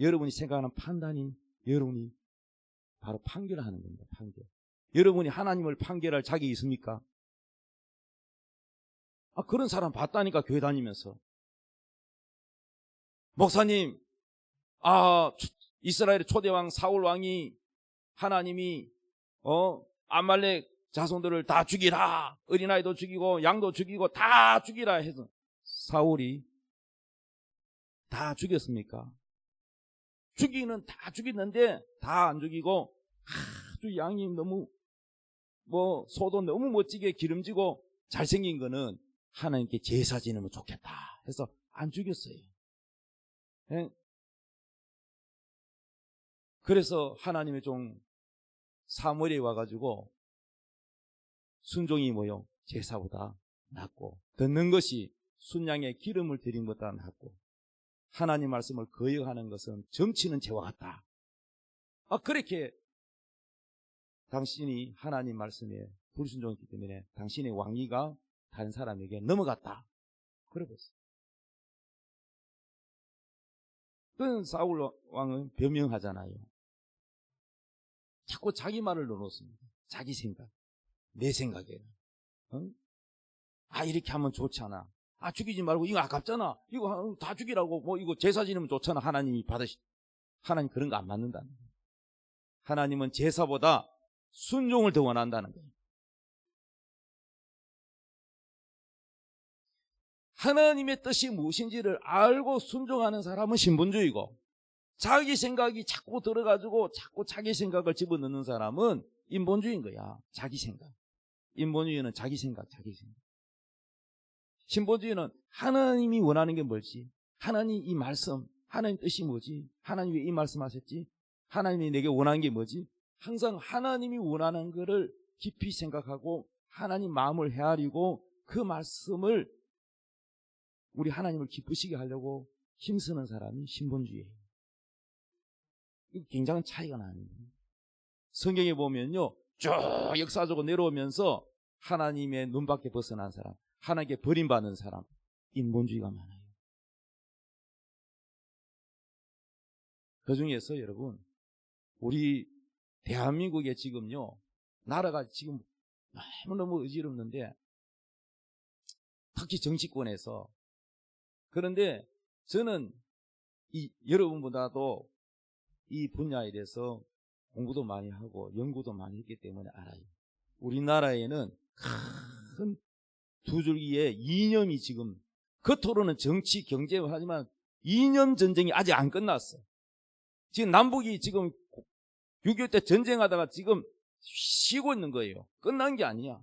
여러분이 생각하는 판단이 여러분이 바로 판결하는 겁니다. 판결. 여러분이 하나님을 판결할 자격이 있습니까? 그런 사람 봤다니까 교회 다니면서. 목사님, 이스라엘의 초대왕 사울 왕이 하나님이 아말렉 자손들을 다 죽이라. 어린아이도 죽이고 양도 죽이고 다 죽이라 해서 사울이 다 죽였습니까? 죽이는 다 죽였는데 다 안 죽이고 아주 양이 너무 소도 너무 멋지게 기름지고 잘생긴 거는 하나님께 제사 지내면 좋겠다 해서 안 죽였어요. 네? 그래서 하나님의 종 사무엘에 와가지고 순종이 뭐요? 제사보다 낫고 듣는 것이 순양의 기름을 드린 것보다 낫고 하나님 말씀을 거역하는 것은 점치는 죄와 같다. 그렇게 당신이 하나님 말씀에 불순종했기 때문에 당신의 왕위가 다른 사람에게 넘어갔다. 그러겠어요. 그런 사울 왕은 변명하잖아요. 자꾸 자기 말을 넣어놓습니다. 자기 생각, 내 생각에는. 이렇게 하면 좋잖아. 죽이지 말고 이거 아깝잖아. 이거 다 죽이라고 이거 제사 지내면 좋잖아. 하나님 그런 거 안 맞는다는 거예요. 하나님은 제사보다 순종을 더 원한다는 거예요. 하나님의 뜻이 무엇인지를 알고 순종하는 사람은 신본주의고, 자기 생각이 자꾸 들어가지고 자꾸 자기 생각을 집어넣는 사람은 인본주의인 거야. 자기 생각. 인본주의는 자기 생각, 자기 생각. 신본주의는 하나님이 원하는 게 뭘지, 하나님 이 말씀, 하나님 뜻이 뭐지, 하나님 왜 이 말씀하셨지, 하나님이 내게 원하는 게 뭐지, 항상 하나님이 원하는 것을 깊이 생각하고 하나님 마음을 헤아리고 그 말씀을 우리 하나님을 기쁘시게 하려고 힘쓰는 사람이 신본주의예요. 이 굉장한 차이가 나는 거예요. 성경에 보면요, 쭉 역사적으로 내려오면서 하나님의 눈밖에 벗어난 사람, 하나님께 버림받는 사람, 인본주의가 많아요. 그 중에서 여러분, 우리 대한민국에 지금요, 나라가 지금 너무너무 어지럽는데, 특히 정치권에서. 그런데 저는 여러분보다도 이 분야에 대해서 공부도 많이 하고 연구도 많이 했기 때문에 알아요. 우리나라에는 큰 두 줄기의 이념이 지금, 겉으로는 정치, 경제 하지만 이념 전쟁이 아직 안 끝났어. 지금 남북이 지금 6.25 때 전쟁하다가 지금 쉬고 있는 거예요. 끝난 게 아니야.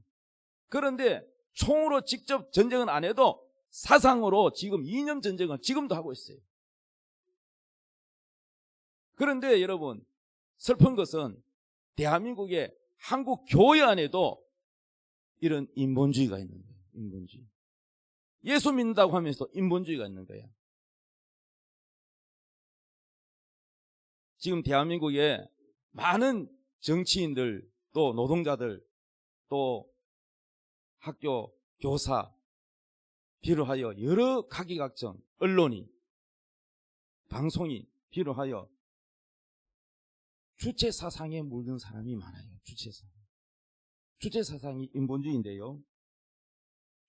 그런데 총으로 직접 전쟁은 안 해도 사상으로 지금 이념 전쟁은 지금도 하고 있어요. 그런데 여러분, 슬픈 것은 대한민국의 한국 교회 안에도 이런 인본주의가 있는 거예요. 인본주의. 예수 믿는다고 하면서 인본주의가 있는 거예요. 지금 대한민국에 많은 정치인들, 또 노동자들, 또 학교 교사 비롯하여 여러 각기각정 언론이, 방송이 비롯하여 주체사상에 물든 사람이 많아요. 주체사상이 인본주의인데요,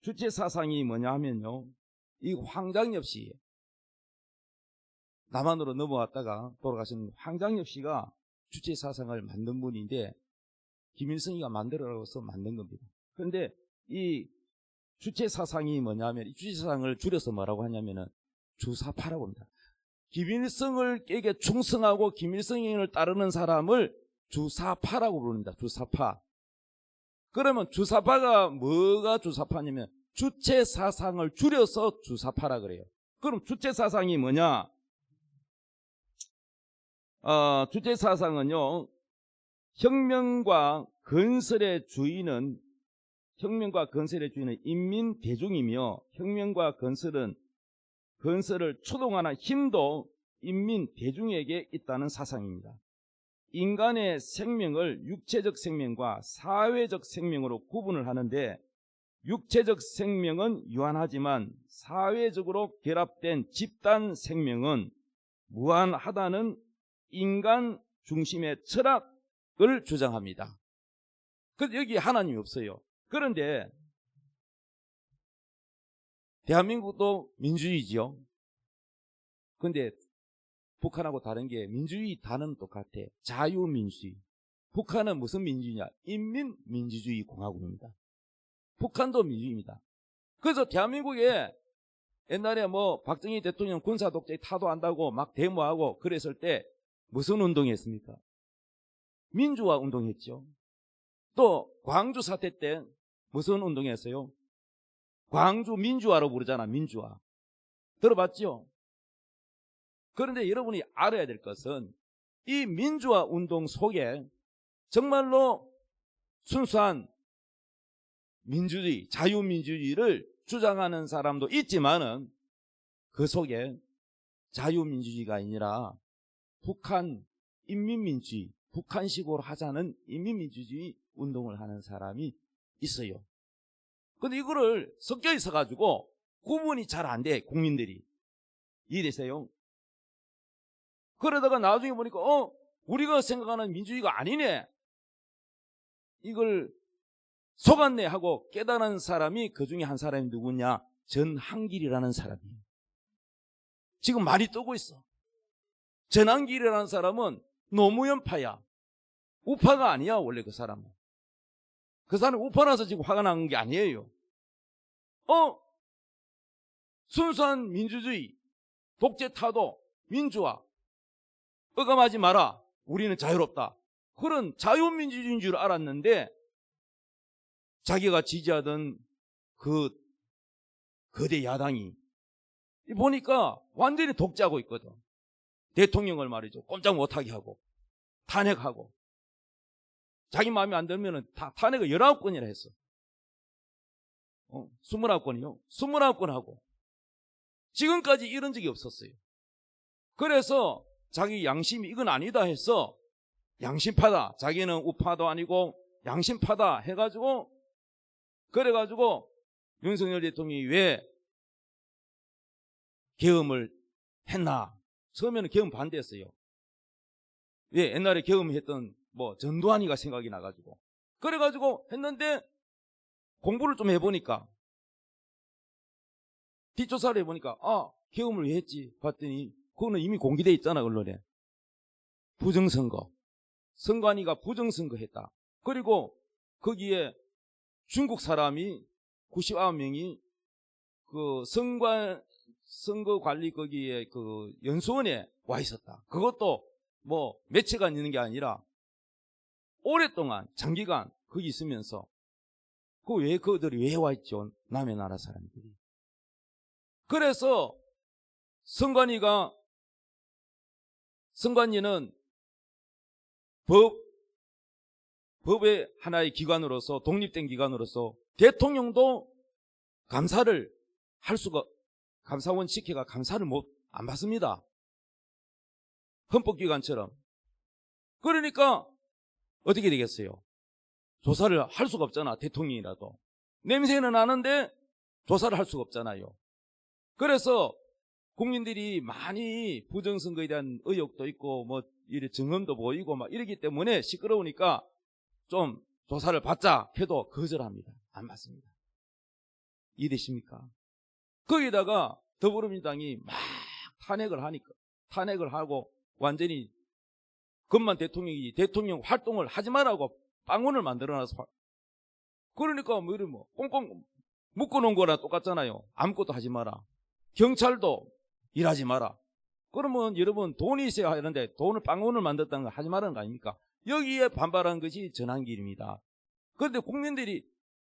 주체사상이 뭐냐 하면요, 이 황장엽 씨, 남한으로 넘어왔다가 돌아가신 황장엽 씨가 주체사상을 만든 분인데, 김일성이가 만들어서 만든 겁니다. 그런데 이 주체사상이 뭐냐면, 이 주체사상을 줄여서 뭐라고 하냐면은 주사파라고 합니다. 김일성에게 충성하고 김일성을 따르는 사람을 주사파라고 부릅니다. 주사파. 그러면 주사파가 뭐가 주사파냐면 주체사상을 줄여서 주사파라 그래요. 그럼 주체사상이 뭐냐? 주체사상은요, 혁명과 건설의 주인은 인민 대중이며, 혁명과 건설을 추동하는 힘도 인민 대중에게 있다는 사상입니다. 인간의 생명을 육체적 생명과 사회적 생명으로 구분을 하는데, 육체적 생명은 유한하지만 사회적으로 결합된 집단 생명은 무한하다는 인간 중심의 철학을 주장합니다. 그런데 여기 하나님이 없어요. 그런데 대한민국도 민주주의죠. 그런데 북한하고 다른 게 민주주의 단어는 똑같아. 자유민주주의. 북한은 무슨 민주주의냐? 인민민주주의 공화국입니다. 북한도 민주주의입니다. 그래서 대한민국에 옛날에 뭐 박정희 대통령 군사독재 타도한다고 막 데모하고 그랬을 때 무슨 운동했습니까? 민주화 운동했죠. 또 광주 사태 때 무슨 운동했어요? 광주 민주화로 부르잖아. 민주화. 들어봤죠? 그런데 여러분이 알아야 될 것은 이 민주화 운동 속에 정말로 순수한 민주주의, 자유민주주의를 주장하는 사람도 있지만은 그 속에 자유민주주의가 아니라 북한 인민민주주의, 북한식으로 하자는 인민민주주의 운동을 하는 사람이 있어요. 근데 이거를 섞여 있어가지고 구분이 잘 안 돼, 국민들이. 이해되세요? 그러다가 나중에 보니까 우리가 생각하는 민주주의가 아니네, 이걸 속았네 하고 깨달은 사람이, 그 중에 한 사람이 누구냐? 전한길이라는 사람이에요. 지금 많이 뜨고 있어. 전환길이라는 사람은 노무현파야. 우파가 아니야. 원래 그 사람은. 그 사람은 우파라서 지금 화가 나는 게 아니에요. 순수한 민주주의, 독재 타도, 민주화 억압하지 마라. 우리는 자유롭다. 그런 자유민주주의인 줄 알았는데 자기가 지지하던 그 거대 야당이 보니까 완전히 독재하고 있거든. 대통령을 말이죠. 꼼짝 못하게 하고 탄핵하고 자기 마음에 안 들면 탄핵을 19건이나 했어. 29건이요. 29건 하고 지금까지 이런 적이 없었어요. 그래서 자기 양심이 이건 아니다 해서 양심파다. 자기는 우파도 아니고 양심파다 해가지고 그래가지고 윤석열 대통령이 왜 계엄을 했나? 처음에는 계엄 반대했어요. 왜? 옛날에 계엄했던 전두환이가 생각이 나가지고 그래가지고 했는데 공부를 좀 해보니까 뒷조사를 해보니까 계엄을 왜 했지? 봤더니 그거는 이미 공개돼 있잖아 언론에. 부정선거. 선관위가 부정선거 했다. 그리고 거기에 중국 사람이 99명이 그 선거관리 거기에 그 연수원에 와 있었다. 그것도 매체가 있는 게 아니라 오랫동안 장기간 거기 있으면서 그들이 왜 와 있죠? 남의 나라 사람들이. 그래서 선관위는 법의 하나의 기관으로서 독립된 기관으로서 대통령도 감사를 할 수가 감사원 직회가 감사를 안 받습니다. 헌법기관처럼. 그러니까 어떻게 되겠어요? 조사를 할 수가 없잖아. 대통령이라도. 냄새는 나는데 조사를 할 수가 없잖아요. 그래서 국민들이 많이 부정선거에 대한 의혹도 있고 이래 증언도 보이고 이러기 때문에 시끄러우니까 좀 조사를 받자 해도 거절합니다. 안 받습니다. 이해되십니까? 거기다가 더불어민주당이 막 탄핵을 하고 완전히 그것만 대통령 활동을 하지 말라고 빵원을 만들어놔서 그러니까 꽁꽁 묶어놓은 거랑 똑같잖아요. 아무것도 하지 마라. 경찰도 일하지 마라. 그러면 여러분 돈이 있어야 하는데 돈을 빵원을 만들었다는 거 하지 말라는 거 아닙니까? 여기에 반발한 것이 전환길입니다. 그런데 국민들이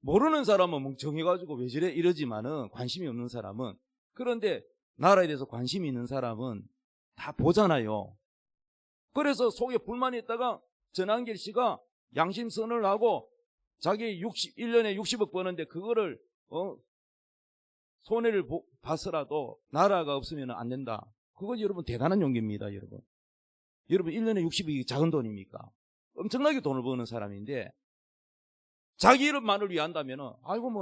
모르는 사람은 멍청해가지고 왜 저래 이러지만은 관심이 없는 사람은 그런데 나라에 대해서 관심이 있는 사람은 다 보잖아요. 그래서 속에 불만이 있다가 전환길 씨가 양심선언을 하고 자기 1년에 60억 버는데 그거를 손해를 봐서라도 나라가 없으면 안 된다. 그건 여러분 대단한 용기입니다. 여러분 1년에 60억이 작은 돈입니까? 엄청나게 돈을 버는 사람인데 자기 이름만을 위한다면은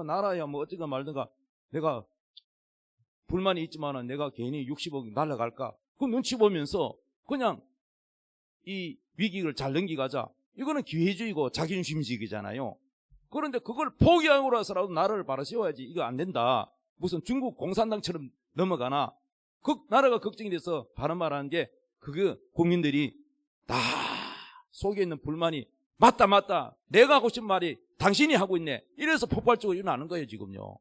나라야 어찌가 말든가 내가 불만이 있지만은 내가 괜히 60억 날라갈까? 그 눈치 보면서 그냥 이 위기를 잘 넘기가자. 이거는 기회주의고 자기중심주의잖아요. 그런데 그걸 포기하고 나서라도 나라를 바로 세워야지. 이거 안 된다. 무슨 중국 공산당처럼 넘어가나? 그 나라가 걱정이 돼서 바른 말하는 게 그게 국민들이 다 속에 있는 불만이 맞다. 내가 하고 싶은 말이 당신이 하고 있네. 이래서 폭발적으로 일어나는 거예요, 지금요.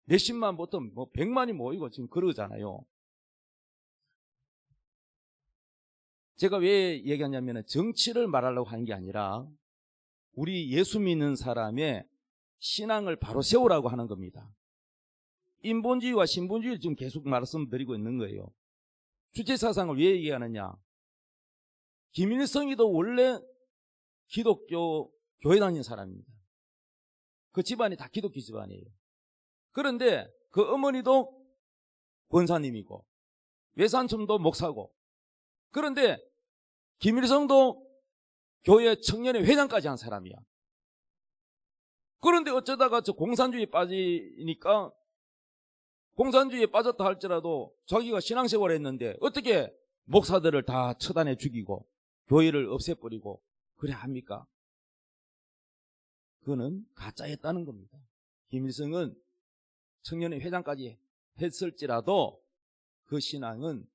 몇십만부터 100만이 모이고 지금 그러잖아요. 제가 왜 얘기하냐면 정치를 말하려고 하는 게 아니라 우리 예수 믿는 사람의 신앙을 바로 세우라고 하는 겁니다. 인본주의와 신본주의를 지금 계속 말씀드리고 있는 거예요. 주체사상을 왜 얘기하느냐? 김일성이도 원래 기독교 교회 다니는 사람입니다. 그 집안이 다 기독교 집안이에요. 그런데 그 어머니도 권사님이고 외삼촌도 목사고 그런데 김일성도 교회 청년회 회장까지 한 사람이야. 그런데 어쩌다가 저 공산주의에 빠지니까 공산주의에 빠졌다 할지라도 자기가 신앙생활을 했는데 어떻게 목사들을 다 처단해 죽이고 교회를 없애버리고 그래 합니까? 그거는 가짜였다는 겁니다. 김일성은 청년회 회장까지 했을지라도 그 신앙은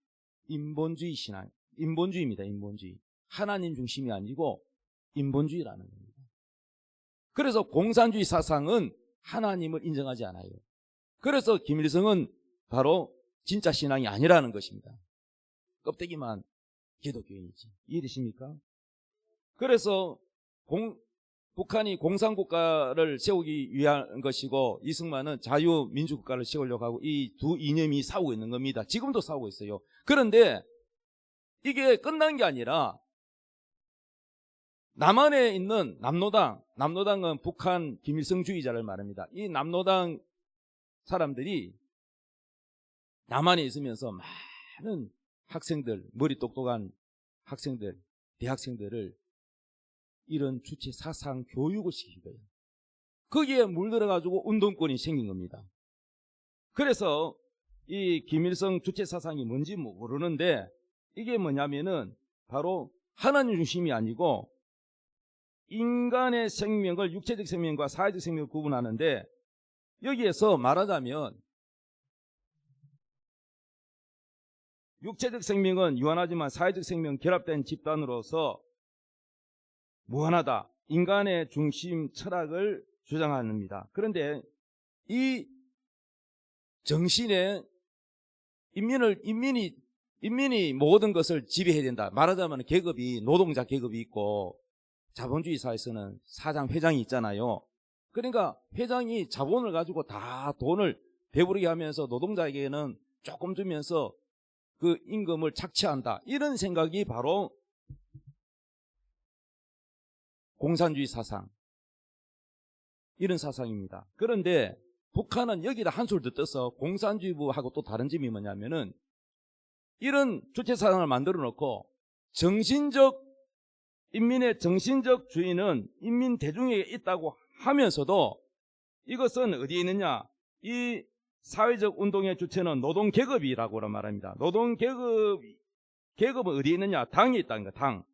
인본주의 신앙, 인본주의입니다. 인본주의. 하나님 중심이 아니고 인본주의라는 겁니다. 그래서 공산주의 사상은 하나님을 인정하지 않아요. 그래서 김일성은 바로 진짜 신앙이 아니라는 것입니다. 껍데기만 기독교인이지. 이해되십니까? 그래서 북한이 공산국가를 세우기 위한 것이고 이승만은 자유민주국가를 세우려고 하고 이 두 이념이 싸우고 있는 겁니다. 지금도 싸우고 있어요. 그런데 이게 끝난 게 아니라 남한에 있는 남노당은 북한 김일성주의자를 말합니다. 이 남노당 사람들이 남한에 있으면서 많은 학생들, 머리 똑똑한 학생들, 대학생들을 이런 주체 사상 교육을 시킨 거예요. 거기에 물들어가지고 운동권이 생긴 겁니다. 그래서 이 김일성 주체 사상이 뭔지 모르는데 이게 뭐냐면은 바로 하나님 중심이 아니고 인간의 생명을 육체적 생명과 사회적 생명을 구분하는데 여기에서 말하자면 육체적 생명은 유한하지만 사회적 생명은 결합된 집단으로서 무한하다. 인간의 중심 철학을 주장합니다. 그런데 이 정신에 인민이 모든 것을 지배해야 된다. 말하자면 계급이 노동자 계급이 있고 자본주의 사회에서는 사장, 회장이 있잖아요. 그러니까 회장이 자본을 가지고 다 돈을 배부르게 하면서 노동자에게는 조금 주면서 그 임금을 착취한다. 이런 생각이 바로 공산주의 사상, 이런 사상입니다. 그런데 북한은 여기다 한술 더 떠서 공산주의부하고 또 다른 점이 뭐냐면은 이런 주체 사상을 만들어 놓고 인민의 정신적 주인은 인민 대중에게 있다고 하면서도 이것은 어디에 있느냐? 이 사회적 운동의 주체는 노동계급이라고 말합니다. 노동계급은 어디에 있느냐? 당에 있다는 거야, 당.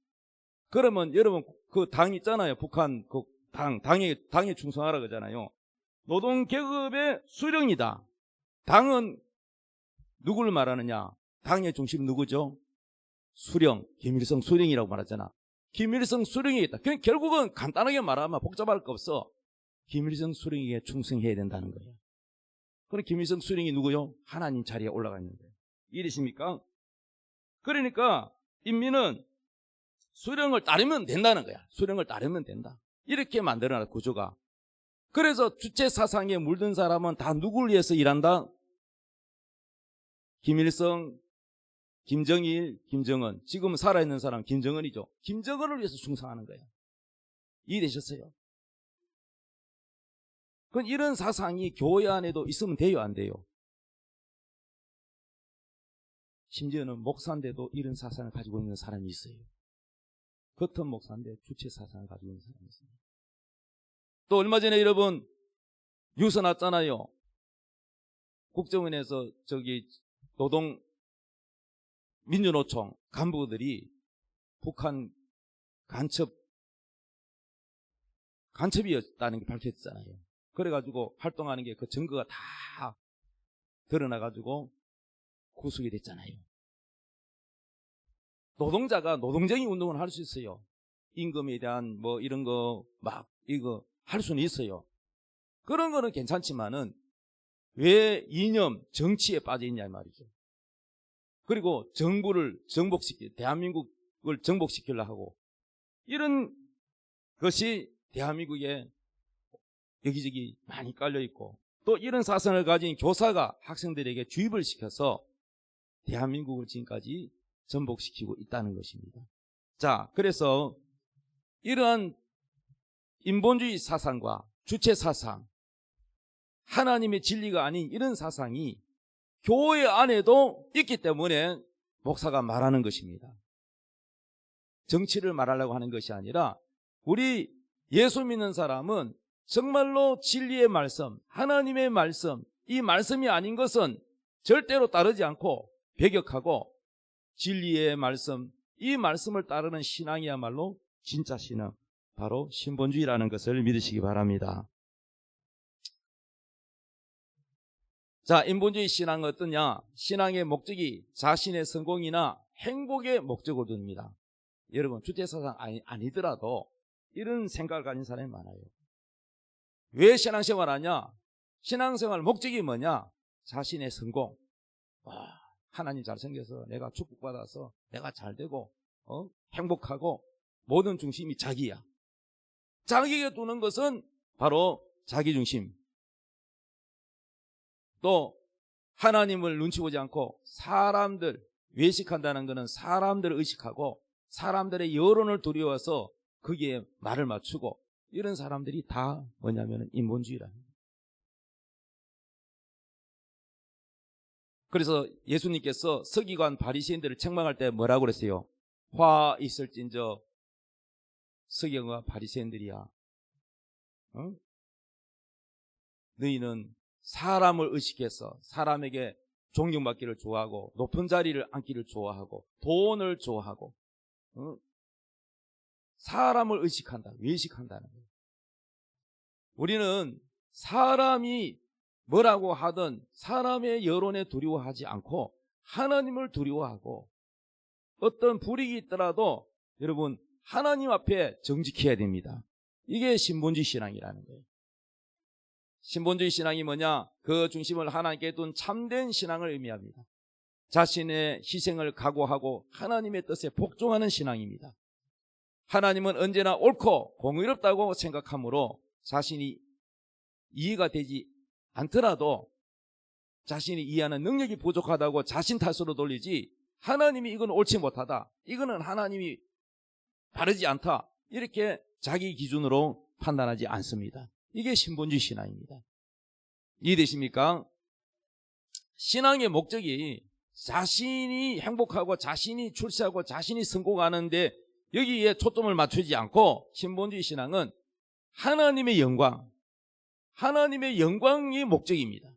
그러면 여러분 그 당 있잖아요. 북한 그 당에 충성하라 그러잖아요. 노동계급의 수령이다. 당은 누구를 말하느냐? 당의 중심 누구죠? 수령, 김일성 수령이라고 말하잖아. 김일성 수령이 있다. 결국은 간단하게 말하면 복잡할 거 없어. 김일성 수령에게 충성해야 된다는 거예요. 그럼 김일성 수령이 누구요? 하나님 자리에 올라가 있는 거예요. 이해되십니까? 그러니까 인민은 수령을 따르면 된다는 거야. 수령을 따르면 된다. 이렇게 만들어놔 구조가. 그래서 주체 사상에 물든 사람은 다 누구를 위해서 일한다? 김일성, 김정일, 김정은. 지금 살아있는 사람 김정은이죠. 김정은을 위해서 충성하는 거예요. 이해되셨어요? 그럼 이런 사상이 교회 안에도 있으면 돼요, 안 돼요? 심지어는 목사인데도 이런 사상을 가지고 있는 사람이 있어요. 겉은 목사인데 주체 사상을 가지고 있는 사람이 있어요. 또 얼마 전에 여러분 뉴스 났잖아요. 국정원에서 민주노총 간부들이 북한 간첩이었다는 게 밝혀졌잖아요. 그래가지고 활동하는 게 그 증거가 다 드러나가지고 구속이 됐잖아요. 노동자가 노동적인 운동을 할 수 있어요. 임금에 대한 뭐 이런 거 이거 할 수는 있어요. 그런 거는 괜찮지만은 왜 이념, 정치에 빠져 있냐 이 말이죠. 그리고 대한민국을 정복시키려고 하고 이런 것이 대한민국에 여기저기 많이 깔려있고 또 이런 사상을 가진 교사가 학생들에게 주입을 시켜서 대한민국을 지금까지 전복시키고 있다는 것입니다. 자, 그래서 이러한 인본주의 사상과 주체 사상, 하나님의 진리가 아닌 이런 사상이 교회 안에도 있기 때문에 목사가 말하는 것입니다. 정치를 말하려고 하는 것이 아니라 우리 예수 믿는 사람은 정말로 진리의 말씀, 하나님의 말씀, 이 말씀이 아닌 것은 절대로 따르지 않고 배격하고 진리의 말씀, 이 말씀을 따르는 신앙이야말로 진짜 신앙, 바로 신본주의라는 것을 믿으시기 바랍니다. 자, 인본주의 신앙은 어떠냐? 신앙의 목적이 자신의 성공이나 행복의 목적으로 둡니다. 여러분, 주체사상 아니더라도 이런 생각을 가진 사람이 많아요. 왜 신앙생활 하냐? 신앙생활 목적이 뭐냐? 자신의 성공. 하나님 잘생겨서 내가 축복받아서 내가 잘되고 행복하고 모든 중심이 자기야. 자기에게 두는 것은 바로 자기중심. 또 하나님을 눈치 보지 않고 사람들 외식한다는 것은 사람들을 의식하고 사람들의 여론을 두려워서 거기에 말을 맞추고 이런 사람들이 다 뭐냐면 인본주의라는 거예요. 그래서 예수님께서 서기관 바리새인들을 책망할 때 뭐라고 그랬어요? 화 있을진저 서기관과 바리새인들이야. 너희는 사람을 의식해서 사람에게 존경받기를 좋아하고 높은 자리를 앉기를 좋아하고 돈을 좋아하고 사람을 의식한다, 외식한다는 거예요. 우리는 사람이 뭐라고 하든 사람의 여론에 두려워하지 않고 하나님을 두려워하고 어떤 불이익이 있더라도 여러분 하나님 앞에 정직해야 됩니다. 이게 신본주의 신앙이라는 거예요. 신본주의 신앙이 뭐냐? 그 중심을 하나님께 둔 참된 신앙을 의미합니다. 자신의 희생을 각오하고 하나님의 뜻에 복종하는 신앙입니다. 하나님은 언제나 옳고 공의롭다고 생각하므로 자신이 이해가 되지 않더라도 자신이 이해하는 능력이 부족하다고 자신 탓으로 돌리지 하나님이 이건 옳지 못하다, 이거는 하나님이 바르지 않다, 이렇게 자기 기준으로 판단하지 않습니다. 이게 신본주의 신앙입니다. 이해되십니까? 신앙의 목적이 자신이 행복하고 자신이 출세하고 자신이 성공하는데 여기에 초점을 맞추지 않고 신본주의 신앙은 하나님의 영광, 하나님의 영광이 목적입니다.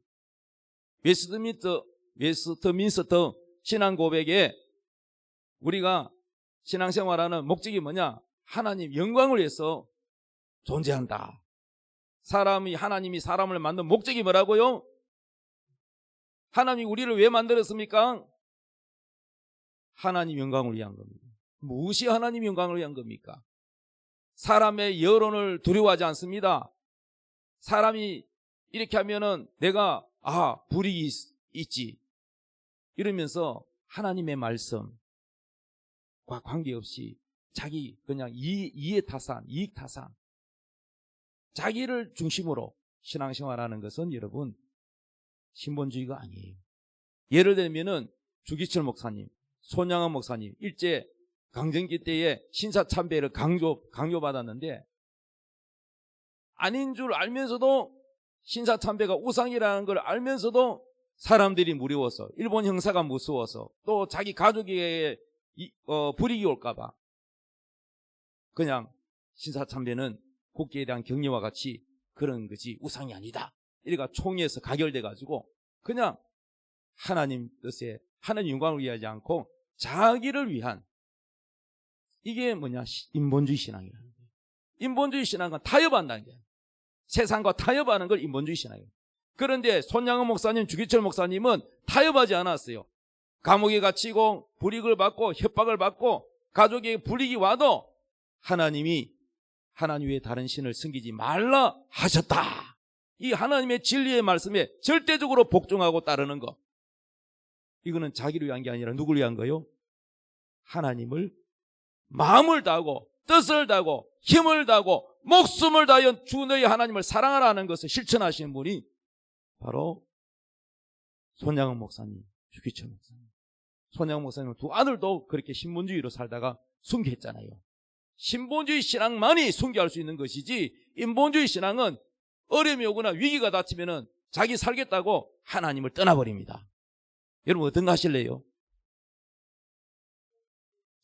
웨스트민스터 신앙 고백에 우리가 신앙생활하는 목적이 뭐냐? 하나님 영광을 위해서 존재한다. 하나님이 사람을 만든 목적이 뭐라고요? 하나님이 우리를 왜 만들었습니까? 하나님 영광을 위한 겁니다. 무엇이 하나님 영광을 위한 겁니까? 사람의 여론을 두려워하지 않습니다. 사람이 이렇게 하면은 내가 불이익이 있지 이러면서 하나님의 말씀과 관계없이 자기 그냥 이익 타산 자기를 중심으로 신앙생활하는 것은 여러분 신본주의가 아니에요. 예를 들면은 주기철 목사님, 손양원 목사님 일제 강점기 때에 신사참배를 강요받았는데 아닌 줄 알면서도 신사참배가 우상이라는 걸 알면서도 사람들이 무서워서 일본 형사가 무서워서 또 자기 가족에게 불이익이 올까봐 그냥 신사참배는 국기에 대한 경례와 같이 그런 것이 우상이 아니다. 이래가 총회에서 가결돼가지고 그냥 하나님 뜻에 하나님 영광을 위하지 않고 자기를 위한 이게 뭐냐? 인본주의 신앙이라는 거예요. 인본주의 신앙은 타협한다는 거예요. 세상과 타협하는 걸 인본주의 신앙이에요. 그런데 손양원 목사님, 주기철 목사님은 타협하지 않았어요. 감옥에 갇히고 불이익을 받고 협박을 받고 가족에게 불이익이 와도 하나님이 하나님 외에 다른 신을 섬기지 말라 하셨다. 이 하나님의 진리의 말씀에 절대적으로 복종하고 따르는 것. 이거는 자기를 위한 게 아니라 누구를 위한 거요? 하나님을 마음을 다하고 뜻을 다하고 힘을 다하고 목숨을 다하여 주 너희 하나님을 사랑하라는 것을 실천하시는 분이 바로 손양원 목사님, 주기철 목사님. 손양원 목사님 두 아들도 그렇게 신본주의로 살다가 순교했잖아요. 신본주의 신앙만이 순교할 수 있는 것이지 인본주의 신앙은 어려움이 오거나 위기가 닥치면은 자기 살겠다고 하나님을 떠나버립니다. 여러분 어떤가 하실래요?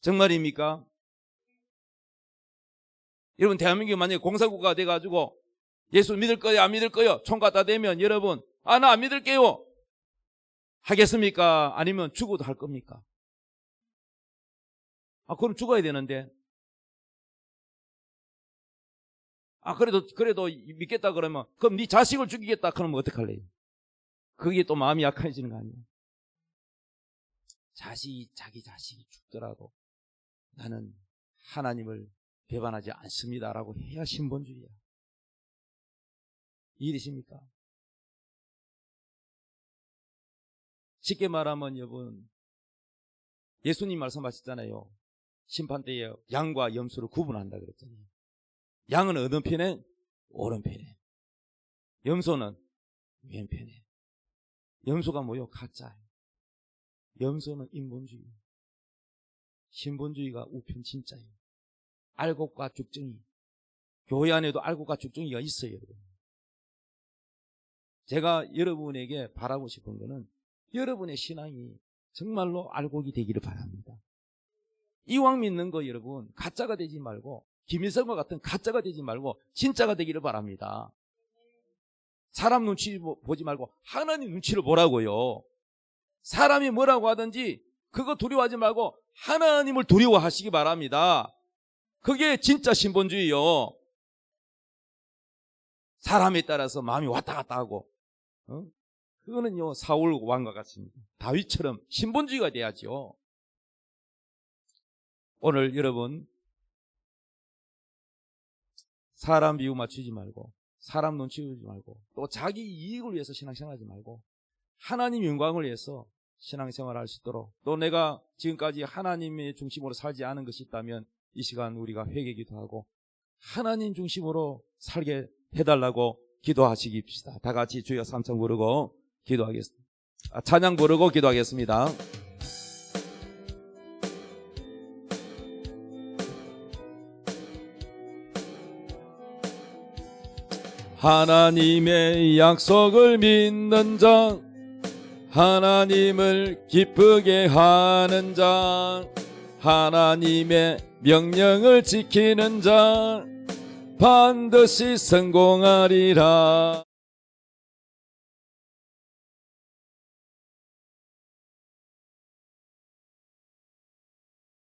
정말입니까? 여러분 대한민국이 만약에 공산국가가 돼가지고 예수 믿을 거예요? 안 믿을 거예요? 총 갖다 대면 여러분 나 안 믿을게요 하겠습니까? 아니면 죽어도 할 겁니까? 그럼 죽어야 되는데 그래도 믿겠다 그러면 그럼 네 자식을 죽이겠다 그러면 어떡할래요? 그게 또 마음이 약해지는 거 아니에요. 자기 자식이 죽더라도 나는 하나님을 배반하지 않습니다라고 해야 신본주의야. 이해되십니까? 쉽게 말하면 여러분, 예수님 말씀하셨잖아요. 심판때에 양과 염소를 구분한다 그랬잖아요. 양은 어느 편에? 오른편에. 염소는 왼편에. 염소가 뭐요? 가짜예요. 염소는 인본주의. 신본주의가 우편 진짜예요. 알곡과 죽정이. 교회 안에도 알곡과 죽정이가 있어요, 여러분. 제가 여러분에게 바라고 싶은 거는 여러분의 신앙이 정말로 알곡이 되기를 바랍니다. 이왕 믿는 거 여러분, 가짜가 되지 말고 김일성과 같은 가짜가 되지 말고 진짜가 되기를 바랍니다. 사람 눈치 보지 말고 하나님 눈치를 보라고요. 사람이 뭐라고 하든지 그거 두려워하지 말고 하나님을 두려워하시기 바랍니다. 그게 진짜 신본주의요. 사람에 따라서 마음이 왔다 갔다 하고, 그거는요 사울 왕과 같습니다. 다윗처럼 신본주의가 돼야죠. 오늘 여러분, 사람 비유 맞추지 말고 사람 눈치 보지 말고 또 자기 이익을 위해서 신앙생활하지 말고 하나님 영광을 위해서 신앙생활을 할 수 있도록, 또 내가 지금까지 하나님의 중심으로 살지 않은 것이 있다면 이 시간 우리가 회개기도하고 하나님 중심으로 살게 해달라고 기도하시깁시다. 다 같이 주여 삼창 부르고 기도하겠습니다. 찬양 부르고 기도하겠습니다. 하나님의 약속을 믿는 자, 하나님을 기쁘게 하는 자, 하나님의 명령을 지키는 자 반드시 성공하리라.